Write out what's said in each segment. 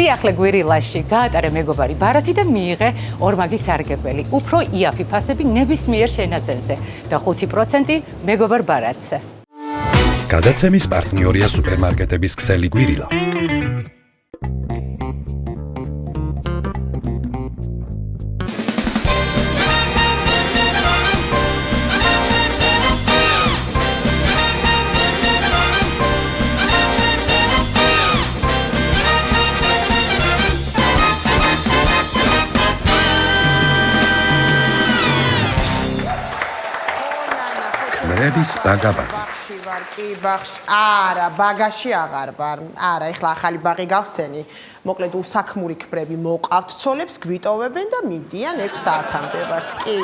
სიახლე გვირილაში გაატარე მეგობარი ბარათი და მიიღე ორმაგი სარგებელი. უფრო იაფი ფასები ნებისმიერ შენაძენზე და 5% მეგობარ ბარათზე. გადაცემის პარტნიორია სუპერმარკეტების ქსელი გვირილა. მრების ბაგაბაგი. არა, ბაგაში აღარ ვარ. არა, ეხლა ახალი ბაღი გავსენი. მოკლედ უსაქმური ქმრები მოყავთ ცოლებს, გვიტოვებენ და მიდიან 6 საათამდე ვართ. კი.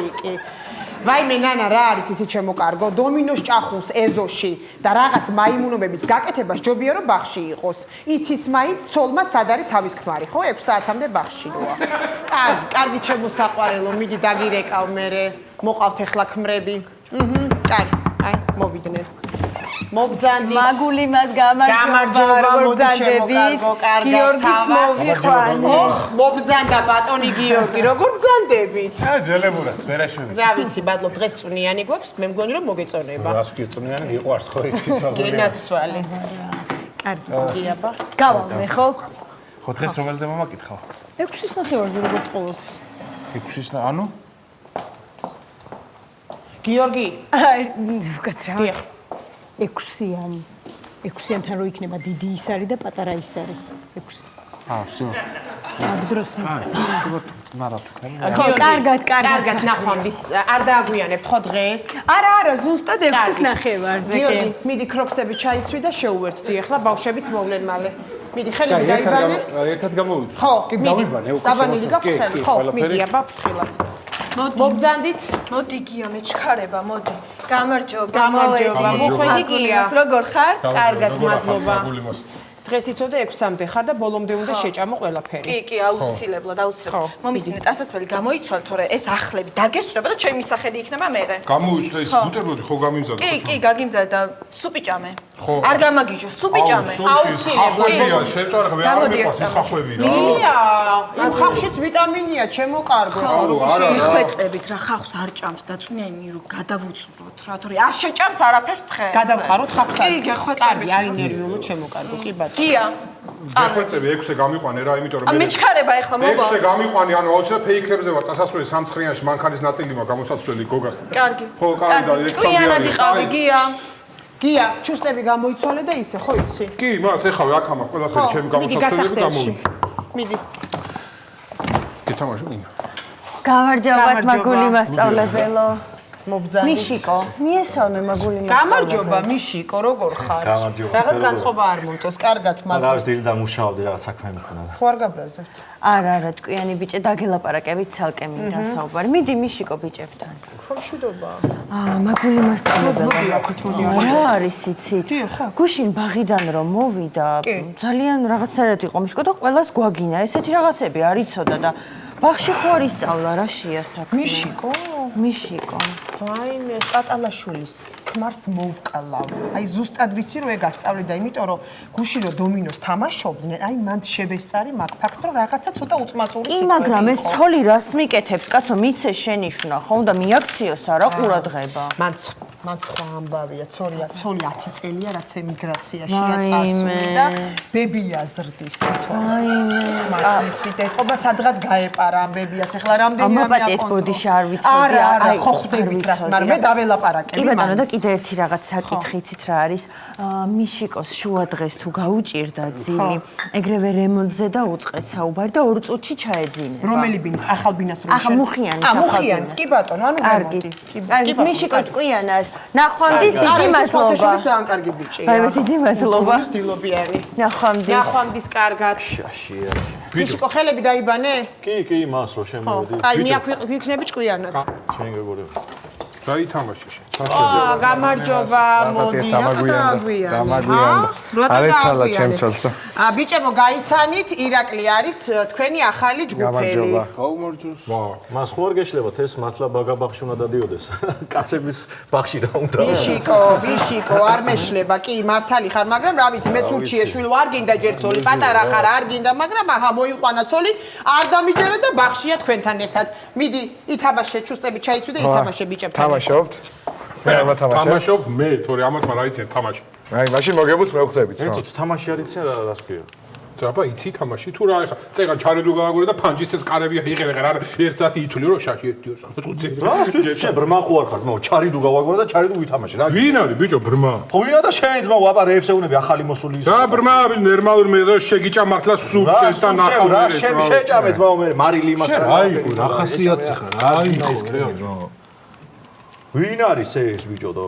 ვაიმე ნანა, რა არის ისი ჩემო კარგო? დომინოს ჭახუნს ეზოში და რაღაც მაიმუნობების გაკეთება ჯობია რომ ბაღში იყოს. იცის მაინც ცოლმა სად არის თავის ქმარი, ხო? 6 საათამდე ბაღშია. კარგი ჩემო საყვარელო, მიდი დაგირეკავ მერე. მოყავთ ეხლა ქმრები. კარგი, აი, მოვიდნენ. მოგძანდით. მაგული მას გამარჯობა, მოგძანდებით. გიორგიც მოვიყვანე. ოხ, მოგძანდა ბატონი გიორგი, როგორ ბძანდებით? ძელებურად, ვერაშვილი. რა ვიცი, ბატონო, დღეს წვნიანი გვაქვს, მე მგონი რომ მოგეწონება. რას კი წვნიანი მიყვარს ხო იცი თვალ. გენაცვალი. კარგი, გიაბა. გავალმე ხო? ხო დღეს რომელზე მომაკითხავ? 6-ის ნახევარზე როგორ წყობთ? 6-ის ანუ? გიორგი. აი, უკაცრავ. დიახ. 6-იანი. 6-იანთან რო იქნება დიდი ის არის და პატარა ის არის. 6. ვსო. აქ დროს მარა თუ ხო, კარგად. კარგად ნახვამდის. არ დააგვიანებთ ხო დღეს? არა, ზუსტად 6-ის ნახევარზე. გიორგი, მიდი ქროქსები ჩაიცვი და შეუერთდი ახლა ბავშვებიც მოვლენ მალე. მიდი ხელები დაიბანე. ერთად გამოვიცვი. ხო, კი დავიბანე უკვე. დაბანილი გაქვს ხელი? ხო, მიდი აბა ფრთხილად. მოგძანდით? მოდი გია მეჩქარება, მოდი. გამარჯობა. მოხვედი გია. როგორ ხარ? კარგად, მადლობა. დღეს იცოდე 6-მდე ხარ და ბოლომდე უნდა შეჭამო ყველაფერი. კი, აუცილებლად. მომისმინე ტასაცველი გამოიცვალ, თორე ეს ახლები დაგესწრება და ჩემი სახელი იქნება მერე. გამოიწვე ის ბუტერბროდი ხო გამიმზადა? კი, გაგიმზადა და სუპი ჭამე. არ გამაგიჯო, სუპი ჭამე. აუცილებლად. შეწარ ხე არ მეყვარს ხახვები რა. იმ ხავშიც ვიტამინია, ჩემო კარგო. იხვეწებით რა ხავს არ ჭამს და წვნიანი რომ გადავუწვროთ რა, თორე არ შეჭამს არაფერს დღეს. გადავყაროთ ხავსა. კი, გეხვეწებით. კარგი, არის ნერვიულო, ჩემო კარგო, კი ბატონო. გია. გეხვეწები 6-ე გამიყვანე რა, იმიტომ რომ მეჩქარება ახლა მობა. 6-ე გამიყვანე, ანუ აუცილებლად ფეიქრებზე ვარ, წასასვლელი სამცხრიანში მანქანის ნაწილი მაქვს გამოსასვლელი გოგასთან. კარგი. ხო, კარგი და 6-ამდე. კვიანად იყავი გია. გია, ჩუსტები გამოიცვალე და ისე, ხო იცი? კი, მას ეხავე აქ ამაქვს ყველაფერი ჩემი გამოსასვლელი და გამოვიცი. მიდი. გითამაშო მინდა. გამარჯობა მაგული მასწავლებელო. მობძანდით. მიშიკო, მიესალმე მაგული მასწავლებელო. გამარჯობა მიშიკო, როგორ ხარ? რაღაც განწყობა არ მომწონს, კარგად არა, მაგალ. დილ დამუშავდი, რაღაც საქმე მქონდა. ხო არ გაბრაზებთ? არა, ტყვიანი ბიჭე, დაგელაპარაკებით ცალკე მინდა საუბარი. მიდი მიშიკო ბიჭებთან. ხო მშვიდობა. მაგული მასწავლებელო. მოდი აქეთ, მოდი რა არის იცით? გუშინ ბაღიდან რომ მოვიდა, ძალიან რაღაცნაირად იყო მიშკო და ყველას გვაგინა. ესეთი რაღაცები არ იცოდა და ბაღში ხო არ ისწავლა რა შეა საქმე. მიშიკო. ვაიმე, კატალაშვილის ქმარს მოვკალავ. აი ზუსტად ვიცი რომ ეგ ასწავლე და იმიტომ რომ გუშინ რომ დომინოს თამაშობდნენ, აი მან შევესწარი მაგ ფაქტს რომ რაღაცა ცოტა უწმაწური კი, მაგრამ ეს ცოლი რას მიკეთებს? კაცო, მიცე შენიშვნა, ხო უნდა მიაქციოს არა ყურადღება. მან სხვა ამბავია, ცოლი 10 წელია რაც ემიგრაციაშია წასული და ბებია ზრდის თვითონ. მას მიხდით ეთყობა სადღაც გაეპარა ამ ბებიას, ეხლა რამდენი რამე აკონტროლ. არ ვიცოდი, არა, ხო ხვდებით რას, მაგრამ მე დაველაპარაკები. კი ბატონო, და კიდე ერთი რაღაც საკითხი იცით რა არის? მიშიკოს შუა დღეს თუ გაუჭირდა ძილი, ეგრევე რემონტზე და უწყեց საუბარი და 2 წუთში ჩაეძინება. რომელი ბინის? ახალ ბინას რომ ახლა მუხიანის. მუხიანის, კი ბატონო, ანუ რემონტი. კარგი, მიშიკო ჭკვიანად. ნახვამდის დიდი მადლობა. ძალიან კარგი ბიჭია. აი, დიდი მადლობა. დილობიანი. ნახვამდის კარგად. მიშიკო ხელები დაიბანე? კი, მას რო შემოვედი. აი, მე აქ ვიქნები ჭკვიანად. შენ გეგორები. დაითამაშე შენ. გამარჯობა, მოდი, რა გააგვიანე. ბიჭებო, გაიცანით, ირაკლი არის თქვენი ახალი ჯგუფელი. გაუმარჯოს. მას ხო არ გეშლებათ ეს მართლა ბაგაბახში უნდა დადიოდეს. კაცების ბახში რა უნდა. ბიშიკო, არ მეშლება, კი, მართალი ხარ, მაგრამ რა ვიცი, მეც ურჩიე შვილო არ გინდა ჯერ ცოლი, პატარა ხარ, არ გინდა, მაგრამ აჰა, მოიყვანა ცოლი, არ დამიჯერა და ბახშია თქვენთან ერთად. მიდი, ითამაშე, ჩუსტები ჩაიცვი და ითამაშე ბიჭებთან. თამაშობთ? მე არ ვათამაშე. თამაშობ მე, თორე ამათ რა იციან თამაში. აი, მაშინ მოგებულს მევხვდებით, ხო? ეცოთ თამაში არ იციან რას ქვია. აბა იცი თამაში თუ რა ეხა წეგან ჩარედო გააგორე და ფანჯის ეს კარები აიღე რა ერთ-ერთი ითვლი რომ შაში ერთიოს. რა შე ბრმა ხო არ ხარ ძმაო ჩარიდუ გავაგორე და ჩარიდუ ვითამაშე რა. ვინ არის ბიჭო ბრმა? ხო ვინა და შენ ძმაო აბა რეებსეუნები ახალი მოსული ის. რა ბრმა ნორმალური მე და შეგიჭა მართლა სულ შენთან ნახავერე. შენ შეჭამე ძმაო მე მარილი იმას რა. აი რა ხასიათი ხარ აი ძმაო. ვინ არის ეს ბიჭო და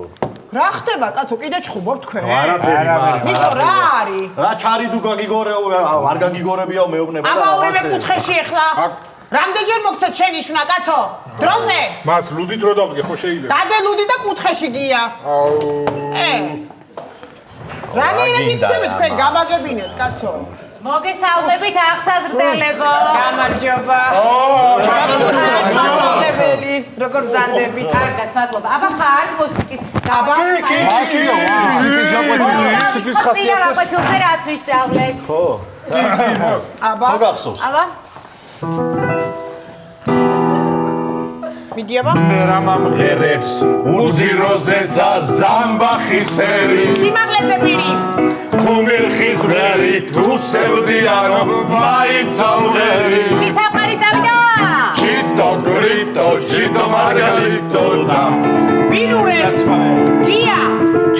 რა ხდება კაცო კიდე ჩხუბობ თქვენ? არაფერი მას. ბიჭო რა არის? რა ჩარიდუ გაგიგორეო არ გაგიგორებიაო მეუბნება. აბა ორივე კუთხეში ეხლა. რამდენჯერ მოგცეთ შენი შუნა კაცო? დროზე? მას ლუდით რო დავდგე ხო შეიძლება? დადე ლუდი და კუთხეში გია. რანაირად იცით თქვენ გამაგებინეთ კაცო? მოგესალმებით აღსაზრდელებო. გამარჯობა. გამარჯობელი, როგორ ბრძანდებით? კარგად, მადლობა. აბა ხართ მუსიკის აბა კი, სიფის ხასიათი. აპეთილზე რაც ვისწავლეთ. ხო. აბა. ხო გახსოვს. აბა. მიდი აბა. მე რა მომღერებს უძიროზეცა ზამბახის ფერი. სიმაღლეზე პირი. ხუმილხის ღერი თუ სევდიანო მაინც ამღერი. მისამყარი წავიდა. ჩიტო გრიტო ჩიტო მარგალიტო და ვინურეს? გია.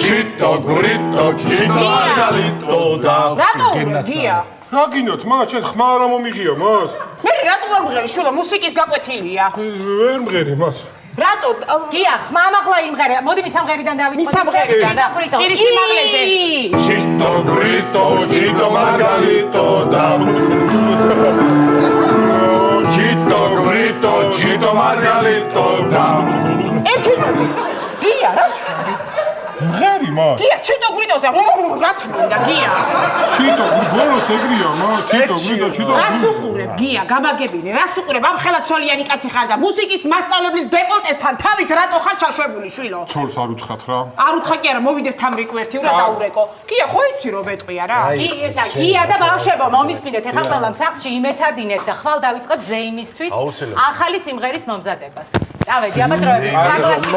ჩიტო გრიტო ჩიტო მარგალიტო და რატო ურე გია? რა გინდათ მას შენ ხმა არ მომიღია მას? მე რატო არ მღერი შულა მუსიკის გაკვეთილია? ვერ მღერი მას. რატო? გია, ხმა მაღლა იმღერე. მოდი მისამღერიდან დავიწყოთ. მისამღერიდან. პირი სიმაღლეზე. ჩიტო გრიტო ჩიტო მარგალიტო და ჩიტო გრიტო ჩიტო მარგალიტო და ერთი ნოტი. გია რა შვარი? მღერი მას. გია ჩიტო გრიტო და რა თქმა გია. ჩიტო ბოლოს ეგრია მას ჩიტო გრიტო ჩიტო. რას უყურებ გია გამაგებინე რას უყურებ ამ ხელად ცოლიანი კაცი ხარ და მუსიკის მასწავლებლის დეპოტესთან თავით რატო ხარ ჩაშვებული შვილო? ცოლს არ უთხრათ რა. არ უთხრა კი არა მოვიდეს თამრი კვერთი რა დაურეკო. გია ხო იცი რომ ბეტყვია რა? გია და ბავშვებო მომისმინეთ ეხლა ყველა მსახში იმეცადინეთ და ხვალ დავიწყებ ზეიმისთვის ახალი სიმღერის მომზადებას. წავედი აბატროები საგლაში.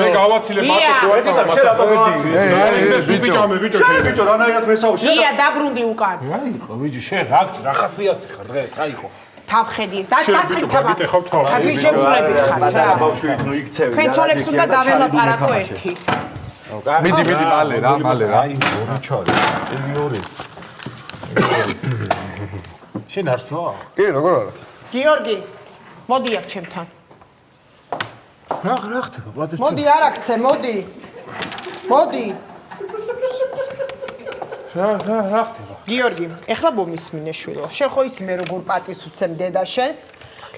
მე გავაცილე მარტო ეცეთა შენ რატო გავაცილე? და სუპი ჭამე ბიჭო შენ ბიჭო რანაირად მესაო შენ გია დაბრუნდი უკან. აიყო ბიჭო შენ რა ხასიათი ხარ დღეს აიყო. თავხედის დასხით თამა. გიტეხავ თავი. გიჟებულები ხარ რა. და ბავშვი ნუ იქცევი. თქვენ ცოლებს უნდა დაველაპარაკო ერთი. მიდი მალე რა აი ორი ჩარი. ორი. შენ არ სვა? კი როგორ არა გიორგი მოდი აქ ჩემთან. რა ხდება ბატონო? მოდი არ აქცე მოდი. მოდი. რა ხდება? გიორგი, ეხლა მომისმინე შვილო. შენ ხო იცი მე როგორ პატის უცემ დედა შენს?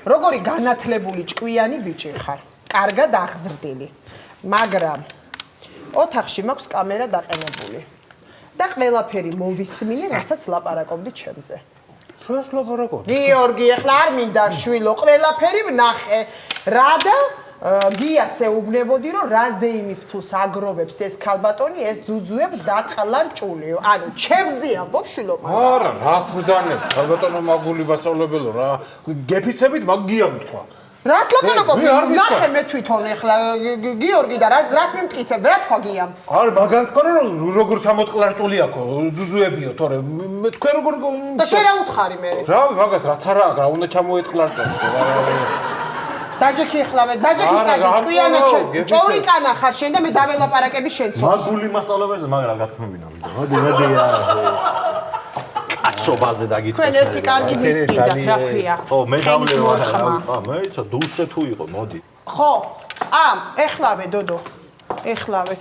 როგორი განათლებული ჭკვიანი ბიჭი ხარ. კარგად აღზრდილი. მაგრამ ოთახში მაქვს კამერა დაყენებული. და ყველაფერი მოვისმინე, რასაც ლაპარაკობდი ჩემზე. რას ლაპარაკობ? გიორგი, ეხლა არ მინდა შვილო, ყველაფერი ვნახე. რა და გიას ეუბნებოდი რომ რა ზეიმის ფულს აგროვებს ეს ქალბატონი, ეს ძუძუებს დატყლარჭულიო. ანუ ჩემზე ამბობ შვილო. არა, რას ბრძანებ? ქალბატონო მაგული მასწავლებელო რა. გეფიცებით მაგ გიამ თქვა. რას ლაპარაკობ? ნახე მე თვითონ ეხლა გიორგი და რას მიმტკიცებ? რა თქვა გიამ? არ მაგან თქვა რომ როგორ სამოტყლარჭული აქო, ძუძუებიო, თორე მე თქვენ როგორ და შენ რა უთხარი მე? რავი, მაგას რაც არა აქვს, რა უნდა ჩამოეტყლარჭოს ხო? დაჯექი ეხლავე, დაჯექი წადი, ჭკვიანად ჭორიკანა ხარ შენ და მე დაველაპარაკები შენ ცოლს. მაგული მასწავლებელზე მაგრამ გათქმევინა ვიდა. მოდი კაცობაზე დაგიწყეს. თქვენ ერთი კარგი მისკიდათ, რა ქვია. ხო, მე დავლევა. მე იცი დუსე თუ იყო, მოდი. ხო. ეხლავე დოდო. ეხლავე.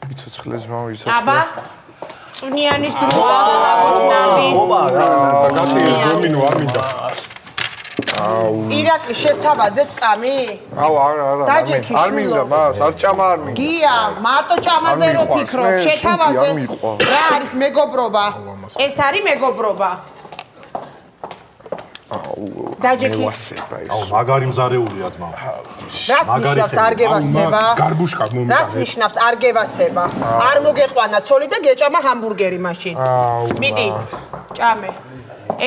მიცოცხლეს მოვიცოცხლე. აბა. წუნიანის დროა დაგოտնავდი. ოპა, გაცი დომინო არ მინდა. ირაკლი შესთავაზე წამი? არა. დაჯექი არ მინდა მას, არ ჭამა არ მინდა. გია, მარტო ჭამაზე რო ფიქრობ, შეთავაზე. რა არის მეგობრობა? ეს არის მეგობრობა. დაჯექი. აუ, მაგარი მზარეულია ძმა. რას ნიშნავს არ გევასება? გარბუშკა მომიტანე. რას ნიშნავს არ გევასება? არ მოგეყვანა ცოლი და გეჭამა ჰამბურგერი მაშინ. მიდი, ჭამე.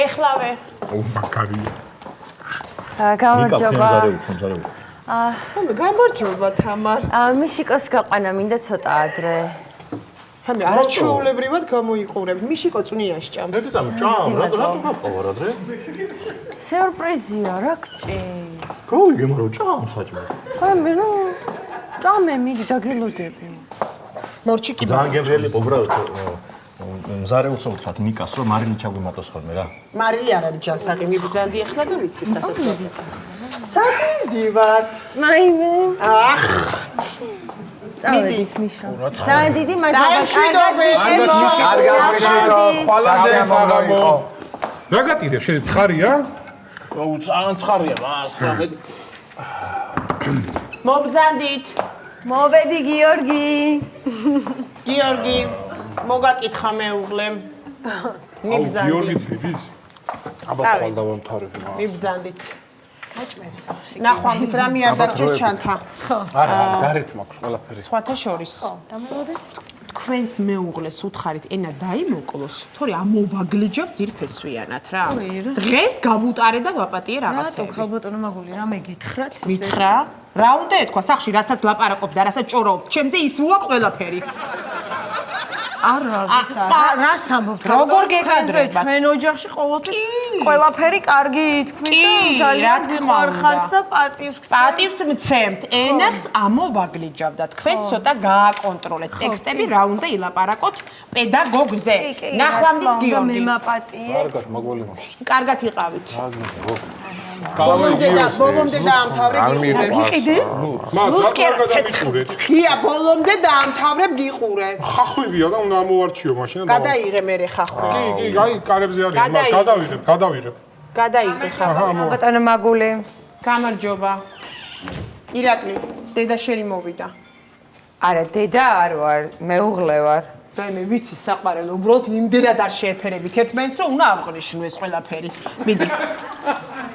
ეხლავე. მაგარია. გამარჯობა. გამარჯობა თამარ. მიშიკოს გაყვანა მინდა ცოტა ადრე. ჰამი არაჩვეულებრივად გამოიყურებ. მიშიკო წვნია სჭამს. დედამ ჭამ, რატო გაყავარ ადრე? სიურპრიზია, რა გჭირ. გავიგე, მაგრამ ჭამ საჭმე. ხომ ნუ ჭამე მიდი დაგელოდები. მორჩიკი. ძალიან გემრიელი უბრალოდ მზარე უცნობთ ნიკას რომ მარილი ჩაგვიმატოს ხოლმე რა. მარილი არ არის ჯანსაღი, მიბრძანდი ახლა და ვიცი დასაწყობი. საქმე ვარ. მაიმე. ახ. წავედით მიშა. ძალიან დიდი მადლობა. დაიშვიდობი. არ გამიშიკო, ყველაზე საღამო. რა გატირებ შენ ცხარია? ძალიან ცხარია მას. მობრძანდით. მოვედი გიორგი. გიორგი, მოგაკითხა მეუღლემ. მიბრძანდით. გიორგიც მიდის? აბა ხვალ დავამთავრები მას. მიბრძანდით. ნახვამის რამე არ დაგჭირ ჩანთა. არა, გარეთ მაქვს ყველაფერი. სხვათა შორის. თქვენს მეუღლეს უთხარით ენა დაიმოკლოს, თორე ამოვაგლიჯობ ძირფესვიანად რა. დღეს გავუტარე და ვაპატიე რაღაცები. რატო ხალბატონო მაგული რამე გითხრათ? მითხრა? რა უნდა ეთქვა სახში, რასაც ლაპარაკობ და რასაც ჭორობ. ჩემზე ისუა ყველაფერი. არა, რას ამბობთ? როგორ გეკადრებათ? ჩვენ ოჯახში ყოველთვის ყველაფერი კარგი თქვით და ძალიან გიყვარხართ და პატივს გცემთ. პატივს მცემთ. ენას ამოვაგლიჯავ და თქვენ ცოტა გააკონტროლეთ. ტექსტები რა უნდა ilaparaყოთ პედაგოგზე. ნახვამდის გიორგი. მე მაპატიე. კარგად, მოგველიმა. კარგად იყავით. ბოლომდე დაამთავრე გიყურებ. იყიდე? მას რა გადამიხურე? გია ბოლომდე დაამთავრებ გიყურე. ხახვივია და უნდა ამოვარჩიო მაშინ და გადაიღე მე ხახო. კი, აი კარებზე არის. გადავიღებ. გადაიღე ხახო. ბატონო მაგული. გამარჯობა. ირაკლი, დედა შენი მოვიდა. არა, დედა არ ვარ, მეუღლე ვარ. მე ვიცი საყარელო, უბრალოდ იმდენად არ შეეფერებით ერთმანეთს, რომ უნდა აღღნიშნო ეს ყველაფერი. მიდი.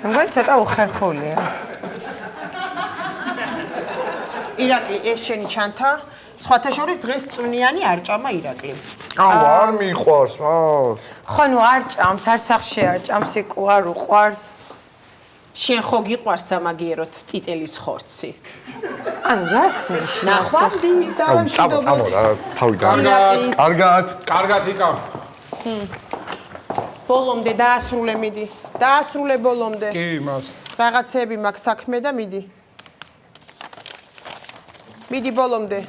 მგონი ცოტა უხერხულია. ირაკლი, ეს შენი ჩანთა, სხვათა შორის დღეს წვნიანი არ ჭამა ირაკლი. არ მიყვარს მას. ხო, ნუ არ ჭამს, არ სახში არ ჭამს, იქ არ უყვარს. შენ ხო გიყვარს სამაგიეროდ წიწელის ხორცი. ანუ რას ნიშნავს? ნახვამდის დავამშვიდობოთ. რა, თავიდან. კარგად იკავ. ბოლომდე დაასრულე მიდი. დაასრულე ბოლომდე. კი, მას. რაღაცები მაქვს საქმე და მიდი. მიდი ბოლომდე.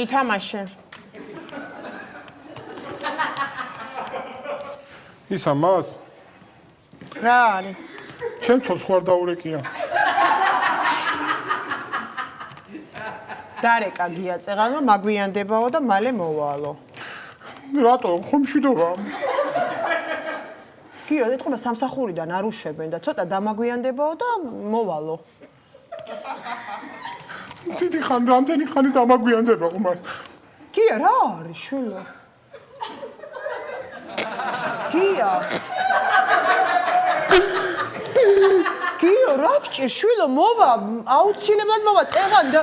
ითამაშე. ისა მას? რა არის? ჩემ ცოცხლად დაურეკია. დარეკა გია წეღანმა მაგვიანდებაო და მალე მოვალო. რატო? ხომ მშვიდობა? გიო, ეთქობა სამსახურიდან არ უშვებენ და ცოტა დამაგვიანდებაო და მოვალო. დიდი ხან რამდენი ხანი დამაგვიანდება ხომ? გია, რა არის შვილო? გია. გიო, რა გჭირ შვილო, მოვა, აუცილებლად მოვა წეღან და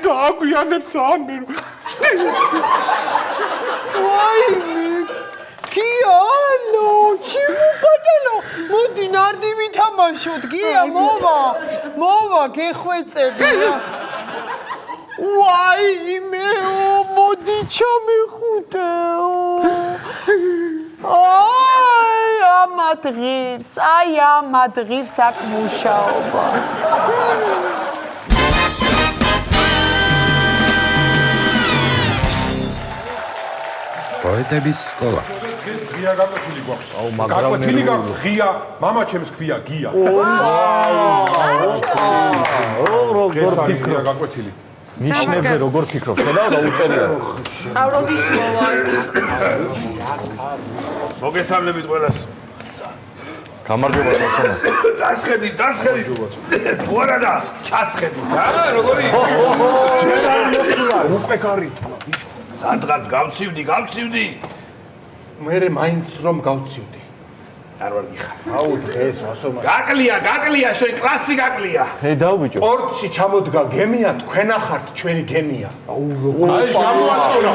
დააგვიანებ სამი. ვაიმე. გია, ნო, ჩემო ბატონო, მოდი ნარდი ვითამაშოთ, გია, მოვა, გეხვეწები რა. ვაიმე, მოდი ჩამეხუტეო. აი ამათ ღირს აქ მუშაობა. პოეტების სკოლა. ღია გაკვეთილი გვაქვს. გაკვეთილი გაქვს ღია, მამა ჩემს ქვია გია. როგორ ფიქრობ გაკვეთილი? ნიშნებზე როგორ ფიქრობ? ხედავ და უწერია. ავროდის მოვართ. მოგესალმებით ყველას. გამარჯობა მოხონა. დასხედით. თუ არა და ჩასხედით, როგორი? ჯერ არ მოსულა, უკვე გარითმა, ბიჭო. სადღაც გავცივდი. მე მაინც რომ გავცივდი. არ ვარ გიხარ. აუ დღეს ვასომა. გაკლია, შენ კლასი გაკლია. ხედავ ბიჭო. სპორტში ჩამოდგა გემია, თქვენ ახართ ჩვენი გენია. აი გამოასწორა.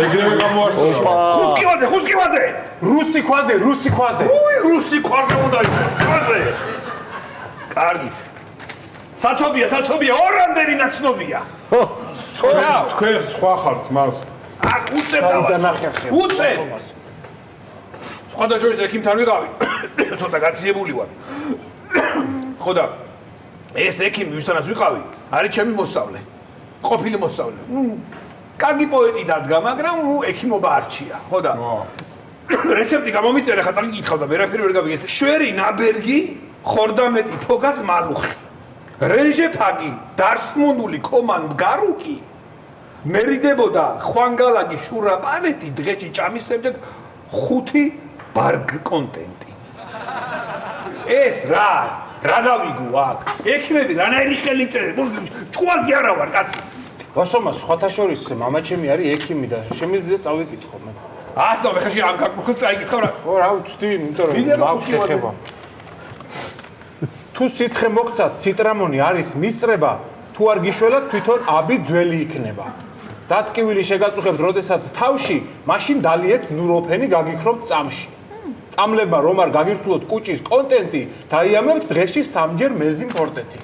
ეგრევე გამოასწორა. ხუსკივაძე. რუსი ქვაზე. რუსი ქვაზე უნდა იყოს, ქვაზე. კარგით. საცობია, ორამდენი ნაცნობია. თქვენ სხვა ხართ მას. აქ უცებ. სხვადასხვა ექიმთან ვიყავი. ცოტა გაციებული ვარ. ხო და ეს ექიმი ვისთანაც ვიყავი, არის ჩემი მოსწავლე. ყოფილი მოსწავლე. კარგი პოეტი დადგა, მაგრამ ექიმობა არჩია. ხო და რეცეპტი გამომიწერე, ხატალი გითხავდა, ვერაფერი ვერ გავიგე. შვერი ნაბერგი, ხორდამეტი ფოგას მალუხი. რენჟე ფაგი, დარსმუნული კომან მგარუკი. მერიდებოდა ხვანგალაგი შურა პანეტი დღეში ჭამის შემდეგ 5 ბარგ კონტენტი. ეს რა დავიგო აქ? ექიმები რანაირი ხელი წერენ? ჭკუაზე არა ვარ, კაცი. ვასომა, სხვათა შორის მამა ჩემი არის ექიმი და შემიძლია წავიკითხო მე. ასა, მე ხაში ამ გაკითხავს წაიკითხავ რა. ხო, რა ვწდი, იმიტომ რომ მაქვს შეხება. თუ სიცხე მოგცათ, ციტრამონი არის მისწრება, თუ არ გიშველათ, თვითონ აბი ძველი იქნება. დატკივილი შეგაწუხებთ, როდესაც თავში, მაშინ დალიეთ ნუროფენი გაგიქრობთ წამში. წამლება რომ არ გაგირთულოთ კუჭის კონტენტი, დაიამებთ დღეში 3ჯერ მეზიმპორტეთი.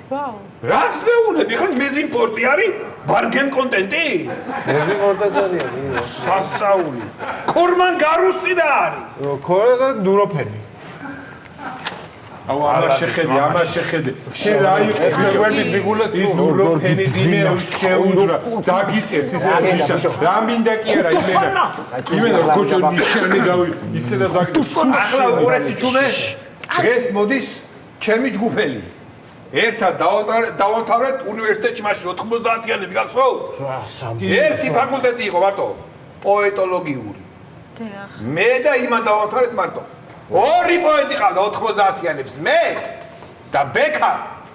რას მეუნები? ხან მეზიმპორტი არის ბარგენ კონტენტი? მეზიმპორტაც არის. სასწაული. ქორმან გარუსი რა არის? ქორა და ნუროფენი. აუ ამას შეხედე. შენ რა იყო? გვერდით მიგულეთ სულ. ნუროფენი ძიმე შეუძრა. დაგიწეს ისე რა მინდა კი არა იმენა ქუჩა ნიშანი გავი ისე და დაგიწეს. ახლა უყურეთ ჩუნე. დღეს მოდის ჩემი ჯგუფელი. ერთად დავამთავრეთ უნივერსიტეტში მაშინ 90-იანები გახსოვთ? ერთი ფაკულტეტი იყო მარტო პოეტოლოგიური. მე და იმან დავამთავრეთ მარტო. ორი პოეტი ყავდა 90-იანებს, მე და ბექა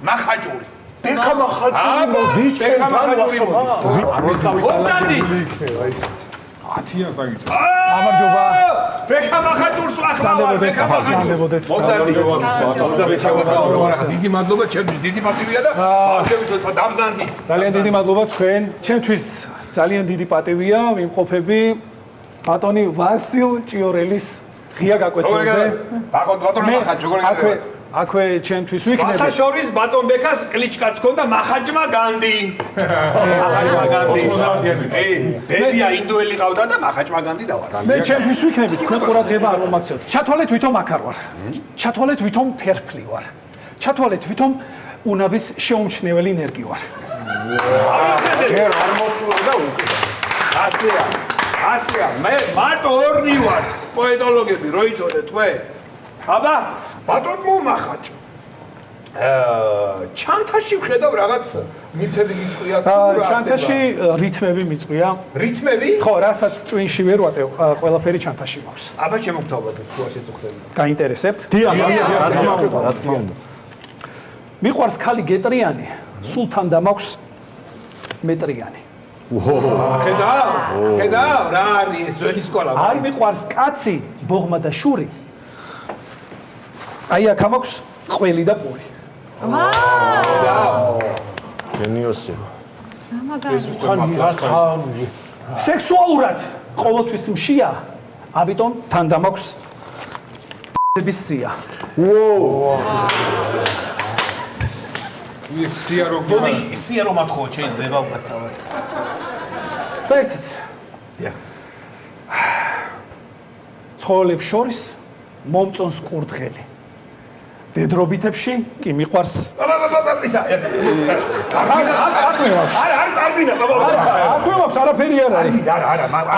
მახაჭური. ბექა მახაჭური მოდის ჩვენთან ვასომა. ოდადი. 10-იანს დაგიწეს. გამარჯობა. ბექა მახაჭურს ახლა ბექა მახაჭურს. დიდი მადლობა ჩემთვის, დიდი პატივია და ბავშვებიც დამზანდი. ძალიან დიდი მადლობა თქვენ. ჩემთვის ძალიან დიდი პატივია ვიმყოფები ბატონი ვასილ ჭიორელის ღია გაკვეთილზე. ბატონი მახაჭო, როგორ აქვე ჩემთვის ვიქნები. ხათა შორის ბატონ ბექას კლიჩკაც ქონდა მახაჯმა განდი. მახაჯმა განდი. ბებია ინდოელი ყავდა და მახაჯმა განდი დავარ. მე ჩემთვის ვიქნები, თქვენ ყურადღება არ მომაქცევთ. ჩათვალეთ ვითომ აქ არ ვარ. ჩათვალეთ ვითომ ფერფლი ვარ. ჩათვალეთ ვითომ უნაბის შეუმჩნეველი ენერგი ვარ. ჯერ არ მოსულა და უკვე. ასეა, მე მარტო ორნი ვარ. პოეტოლოგები რო იცოდე თქვენ? აბა, ბატონ მომახაჭო. ჩანთაში ვხედავ რაღაც მითები გიწვია თუ რა? ჩანთაში რითმები მიწვია. რითმები? ხო, რასაც ტვინში ვერ ვატევ, ყველაფერი ჩანთაში მაქვს. აბა შემოგთავაზე თუ არ შეწუხდები. გაინტერესებთ? დიახ, რა თქმა უნდა. მიყვარს ქალი გეტრიანი, სულთან და მაქვს მეტრიანი. ხედავ, რა არის ეს ძველი სკოლა? არ მიყვარს კაცი, ბოღმა და შური. აი აქ მაქვს ყველი და პური. გენიოსი. სექსუალურად ყოველთვის მშია, ამიტომ თან დამაქვს ების სია. სია როგორ სია რომ ათხოვო შეიძლება უკაცრავად. და ერთიც. ცხოველებს შორის მომწონს კურდღელი. დედრობითებში კი მიყვარს. აკვე მაქვს არაფერი არ არის.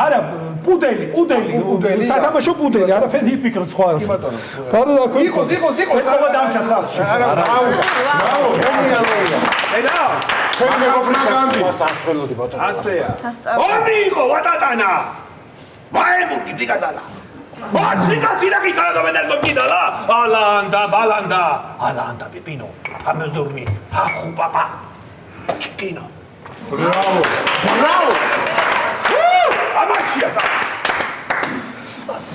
არა, პუდელი, სათამაშო პუდელი, არაფერი იფიქროთ სხვა რას. ბატონო, და იყოს. ეხლა დამჭა სახლში. არა, ედა, ჩვენ მეგობრებთან სასწავლოდი ბატონო. ასეა. ონი იყო ვატატანა. მაემუკი ბლიკაზალა. Აციკაცირა კიდალა მენერგო კიდალა. ალანდა პიპინო. ამეზორნი, ხუ პაპა. ჩიკინო. Bravo! ამაშია სა.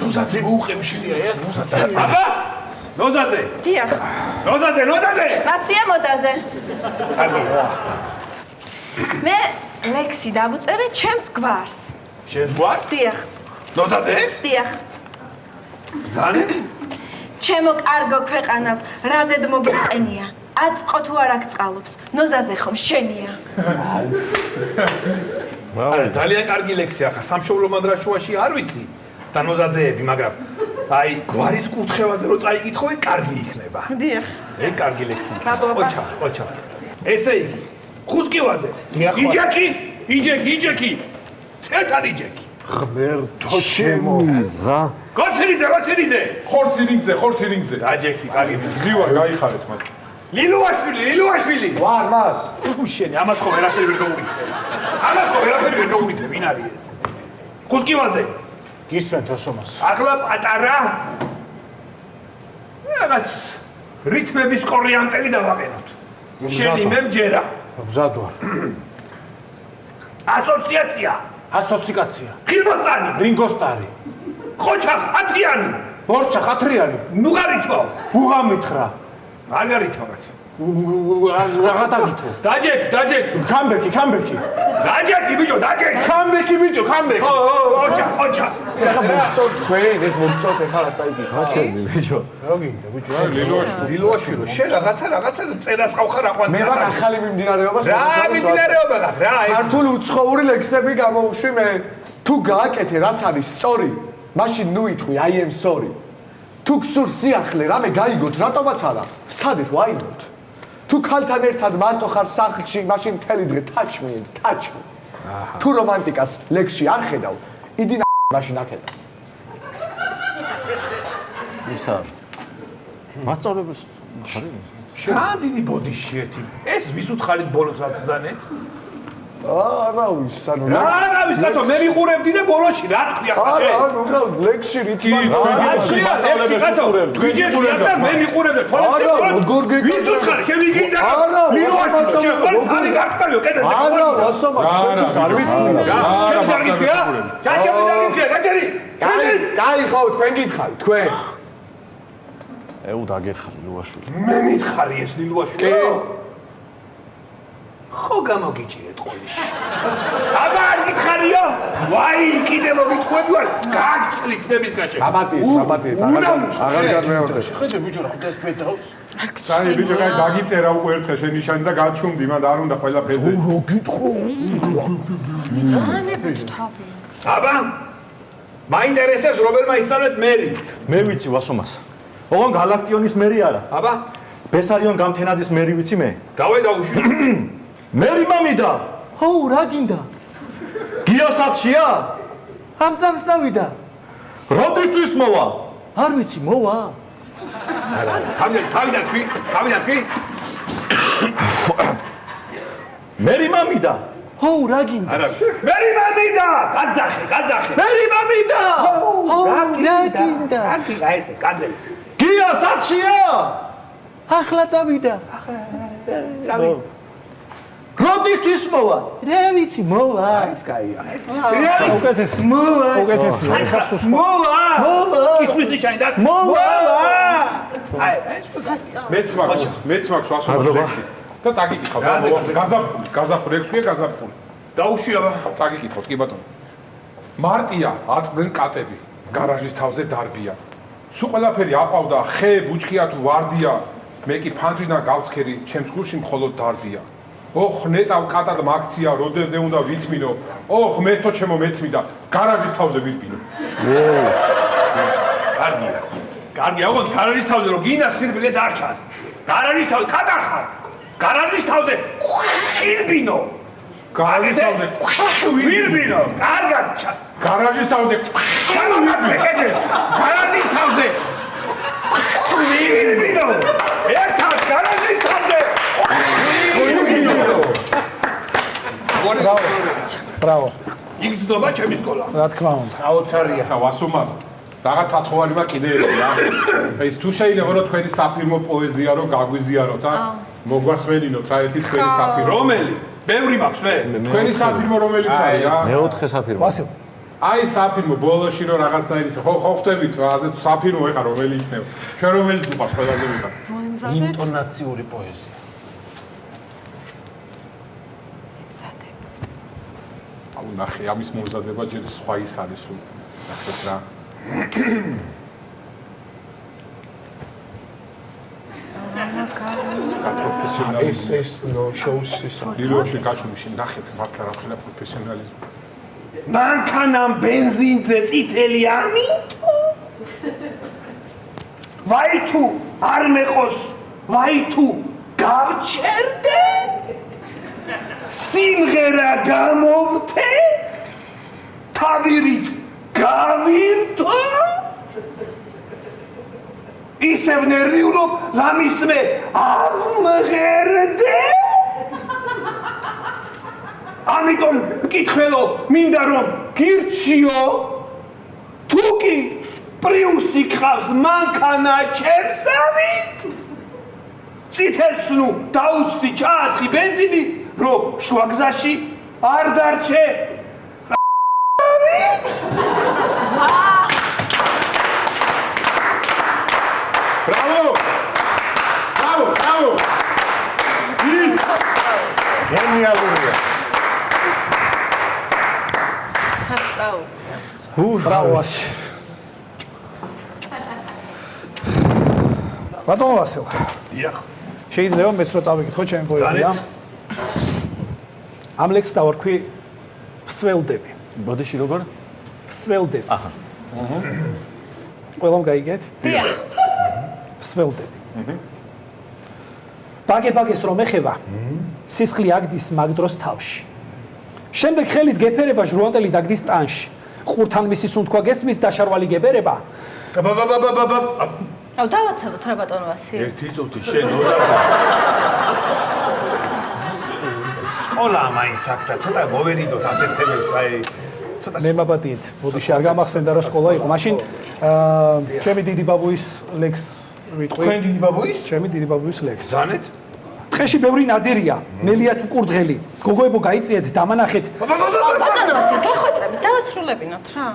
ნოზაძე უყემშია ეს. აბა! ნოზაძე. დიახ. ნოზაძე. კაცია მოდაზე. მე ლექსი დავუწერე ჩემს გვარს. შენს გვარს? დიახ. ნოზაძე? დიახ. ზანე? ჩემო კარგო ქვეყანავ, რაზედ მოგეწყენია? აწყო თუ არ აგწყალობს. ნოზაძე ხომ შენია. არა, ძალიან კარგი ლექსია ხა სამშობლო მადრაშუაში არ ვიცი. და ნოზაძეები, მაგრამ აი გვარის კურთხევაზე რო წაიკითხავე, კარგი იქნება. დიახ. ეგ კარგი ლექსია. მადლობა. ოჩა. ესე იგი, ხუსკივაძე. იჯეკი. ცეთარ იჯეკი. ღმერთო შემო რა. გოცირიძე. ხორცილინგზე. დაჯექი, კარგი. ზივა, გაიხარეთ მას. ლილუაშვილი. ვარ მას. უშენი, ამას ხო ვერაფერი ვერ გაუგიტებ. ვინ არის ეს? ხუსკივაძე. გისმენთ ასომას. ახლა პატარა რაღაც რითმების კორიანტელი დავაყენოთ. შენი მე მჯერა. მზად ვარ. ასოციაცია. ხილბოსტანი. რინგოსტარი. ხოჩა ხათრიანი. ბორჩა ხათრიანი. ნუ გარითმო. ბუღა მითხრა. არ გარითმოს. რაღაცა გითო. დაჯექ. კამბექი. დაჯექი ბიჭო. კამბექი. ოჩა. მოგწოთ თქვენ, ეს მოგწოთ ეხლა წაიგეთ. ხათები ბიჭო. რა გინდა ბიჭო? ლილუაშვილი. შენ რაღაცა წერას ყავხარ აყვან. მე ვარ ახალი მიმდინარეობას. რა მიმდინარეობა გაქვს რა? ქართული უცხოური ლექსები გამოვუშვი მე. თუ გააკეთე რაც არის სწორი, მაშინ ნუ იტყვი I am sorry. თუ გსურს სიახლე რამე გაიგოთ, რატომაც არა? სცადეთ why not? თუ ქალთან ერთად მარტო ხარ სახლში, მაშინ მთელი დღე touch me. თუ რომანტიკას ლექსში არ ხედავ, იდი მაშინ აქედან. ისა. მასწავლებს შენ დიდი ბოდიში ერთი. ეს ვის უთხარით ბოლოს აბზანეთ? არა ვის, ანუ რა ვის კაცო, მე მიყურებდი და ბოლოში რა თქვი ახლა შენ? არა, უბრალოდ ლექსში რითმა ლექსში კაცო, თქვიჯერია და მე მიყურებდი. ვის უთხარი, შენ ვიგინდა? ლილუაში შენ ხარი გაკეთებიო, კეთე. არა, ასომას თქვენთვის არ ვიტყვი. ჩემს არ გიქია? ჩემს არ გიქია, გაჭერი. კაი ხო, თქვენ გითხარით, თქვენ. ეუ დაგერხარ ლილუაშვილი. მე მითხარი ეს ლილუაშვილი. ხო გამოგიჭირეთ ყოლიში. აბა არ გითხარიო? ვაი, კიდე მოგიტყვები ვარ. გაგწლით ნებისგან. აბატიეთ. აღარ განმეორდე. ხედე ბიჭო, რამდენს მეტავს? საი ბიჭო, კაი დაგიწერა უკვე ერთხელ შენ ნიშანი და გაჩუმდი, მან არ უნდა ყველაფერზე. რო გითხრო? აბა მაინტერესებს რომელმა ისწავლეთ მერი. მე ვიცი ვასომას. ოღონ გალაქტიონის მერი არა. აბა ბესარიონ გამთენაძის მერი ვიცი მე. დავაი დაუშვი. მერი მამიდა. ჰო, რა გინდა? გიოსახშია? ამ წამს წავიდა. როდისთვის მოვა? არ ვიცი, მოვა. თავიდან თქვი. მერი მამიდა. ჰო, რა გინდა? არა. მერი მამიდა. გაძახე. მერი მამიდა. ჰო, რა გინდა? აი ესე, კანძელი. გიოსახშია? ახლა წავიდა. წავიდა. როდისთვის მოვა? რა ვიცი, მოვა. ეს კაია. უკეთესი. მოვა. კითხვის ნიშანი და მოვა. აი, მეც მაქვს ვასომას ლექსი. და წაგიკითხავ. გაზაფხული 6-ია გაზაფხული. დაუშვი აბა. წაგიკითხავ, კი ბატონო. მარტია ატყდნენ კატები. გარაჟის თავზე დარბია. სულ ყველაფერი აყავდა, ხე, ბუჩქია თუ ვარდია. მე კი ფანჯრიდან გავცქერი, ჩემს გულში მხოლოდ დარდია. ოხ, ნეტავ კატად მაქცია, როდემდე უნდა ვითმინო. ოხ, მერთო ჩემო მეცმიდა, გარაჟის თავზე ვირბინო. კარგია, ოღონდ გარაჟის თავზე რომ გინდა სირბილეს არ ჩანს. გარაჟის თავზე კატა ხარ. გარაჟის თავზე ხილბინო. გარაჟის თავზე. ვირბინო, კარგად. გარაჟის თავზე. შემოგაწვე კედელს. გარაჟის თავზე. ვირბინო. ერთად გარაჟის თავზე. ვირბინო. ბრავო. იგრძნობა ჩემი სკოლა. რა თქმა უნდა. საოცარია ხა ვასუმას. რაღაც სათხოვარი მაქვს კიდე ერთი რა. ეს თუ შეიძლება რომ თქვენი საფირმო პოეზია რო გაგვიზიაროთ, მოგვასმენინოთ რა ერთი თქვენი საფირმო. რომელი? ბევრი მაქვს მე. თქვენი საფირმო რომელიც არის რა? მეოთხე საფირმო. ვასილ. აი საფირმო ბოლოში რო რაღაცნაირი ხო ხვდებით ასე საფირმო ეხა რომელი იქნება? ჩვენ რომელიც უყავს ყველაზე მეტად? ინტონაციური პოეზია. აუ ნახე ამის მომზადება ჯერ სხვა ის არის სულ. ნახეთ რა. პროფესიონალი ეს შოუს ის ლილიოში გაჩუმში ნახეთ მართლა რა ხილა პროფესიონალიზმი. მანქანამ ბენზინზე წითელი ამიტო. ვაი თუ არ მეყოს, ვაი თუ გავჩერდე. სიმღერა გამოვთე. თავირით გავირთო. ისევ ნერვიულობ, ლამისმე ავმღერდე. ამიტომ მკითხველო, მინდა რომ გირჩიო, თუ კი პრიუსი გყავს მანქანა ჩემსავით, წითელს ნუ დაუცდი ჩაასხი ბენზინი, რომ შუაგზაში არ დარჩე. ბრავო! ბრავო, ბრავო! ის გენიალურია. ბრავო ვასილ. ბატონო ვასილ. დიახ. შეიძლება მეც რო წავიკითხო ჩემი პოეზია. ამ ლექსს დავარქვი ფსველდები. ბოდიში როგორ? ფსველდები. აჰა. ყველამ გაიგეთ? დიახ. ფსველდები. ბაგე-ბაგეს რომ ეხება, სისხლი აგდის მაგ დროს თავში. შემდეგ ხელით გეფერება ჟრუანტელი დაგდის ტანში. ყურთან მისი სუნთქვა გესმის დაშარვალი გებერება. აუ დავაცადოთ რა ბატონო ვასილ. ერთი წუთი შენ ოზარზე. სკოლა მაინც აქ და ცოტა მოვერიდოთ ასეთ თემებს, აი ცოტა მე მაბადიეთ, ბოდიში არ გამახსენდა რომ სკოლა იყო. მაშინ ჩემი დიდი ბაბუის ლექს ვიტყვი. თქვენ დიდი ბაბუის? ჩემი დიდი ბაბუის ლექს. ზანეთ? დღეში ბევრი ნადირია, მელია თუ კურდღელი. გოგოებო გაიწიეთ, დამანახეთ. ბატონო ვასილ, გეხვეწებით, დავასრულებინოთ რა.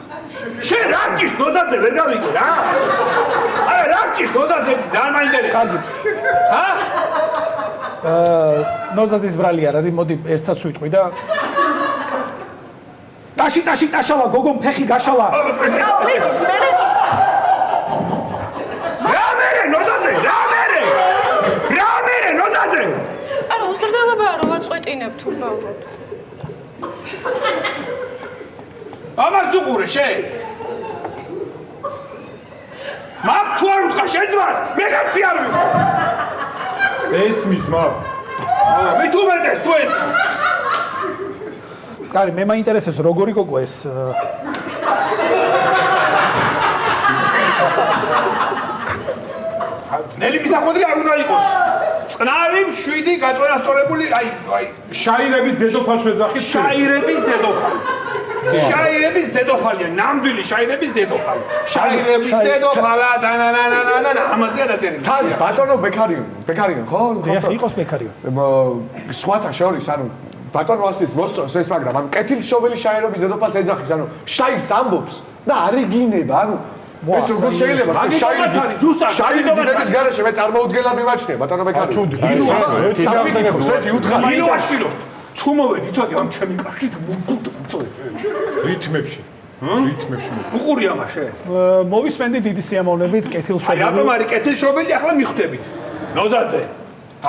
შენ რა ჭირს ნოდაძე ვერ გავიგე რა? არა რა ჭირს ნოდაძე ძალიან მაინტერესებს. კარგი. ჰა? ნოზაძის ბრალი არ არის, მოდი ერთსაც ვიტყვი და ტაში ტაშალა, გოგომ ფეხი გაშალა. აუ მე რა მერე ნოდაძე, რა მერე? რა მერე ნოდაძე? არა უზრდელებაა რომ ვაწყვეტინებთ უბრალოდ. ამას უყურე შენ. მაგ თუ არ უთხრა შენ ძმას, მე კაცი არ ვიყო. ესმის მას. მე თუ მეტეს თუ ესმის. კარი, მე მაინტერესებს როგორი გოგო ეს ნელი მისახვედრი არ უნდა იყოს. წყნარი მშვიდი გაწვენასწორებული, აი შაირების დედოფალს ვეძახით. შაირების დედოფალი. შაირების დედოფალია, ნამდვილი შაირების დედოფალი. შაირების დედოფალა დანანანანანა ამაზეა დაწერილი. ბატონო ბექარიონ, ხო? დიახ, იყოს ბექარიონ. სხვათა შორის, ანუ ბატონო ვასილს მოსწონს ეს, მაგრამ ამ კეთილშობილი შაირების დედოფალს ეძახის, ანუ შაირს ამბობს და არ იგინება, ანუ ეს როგორ შეიძლება შაირების გარეშე მე წარმოუდგენლად მიმაჩნია, ბატონო ბექარიონ. ჩუდი. ილოვაშილო. ჩუმოვედი ცოტა ამ ჩემი კახით მოგწოდი. რითმებში. რითმებში. უყური ამაშე. მოვისმენდი დიდი სიამოვნებით აი კეთილშობილი. რატომ არის კეთილშობილი ახლა მიხვდებით. ნოზაძე.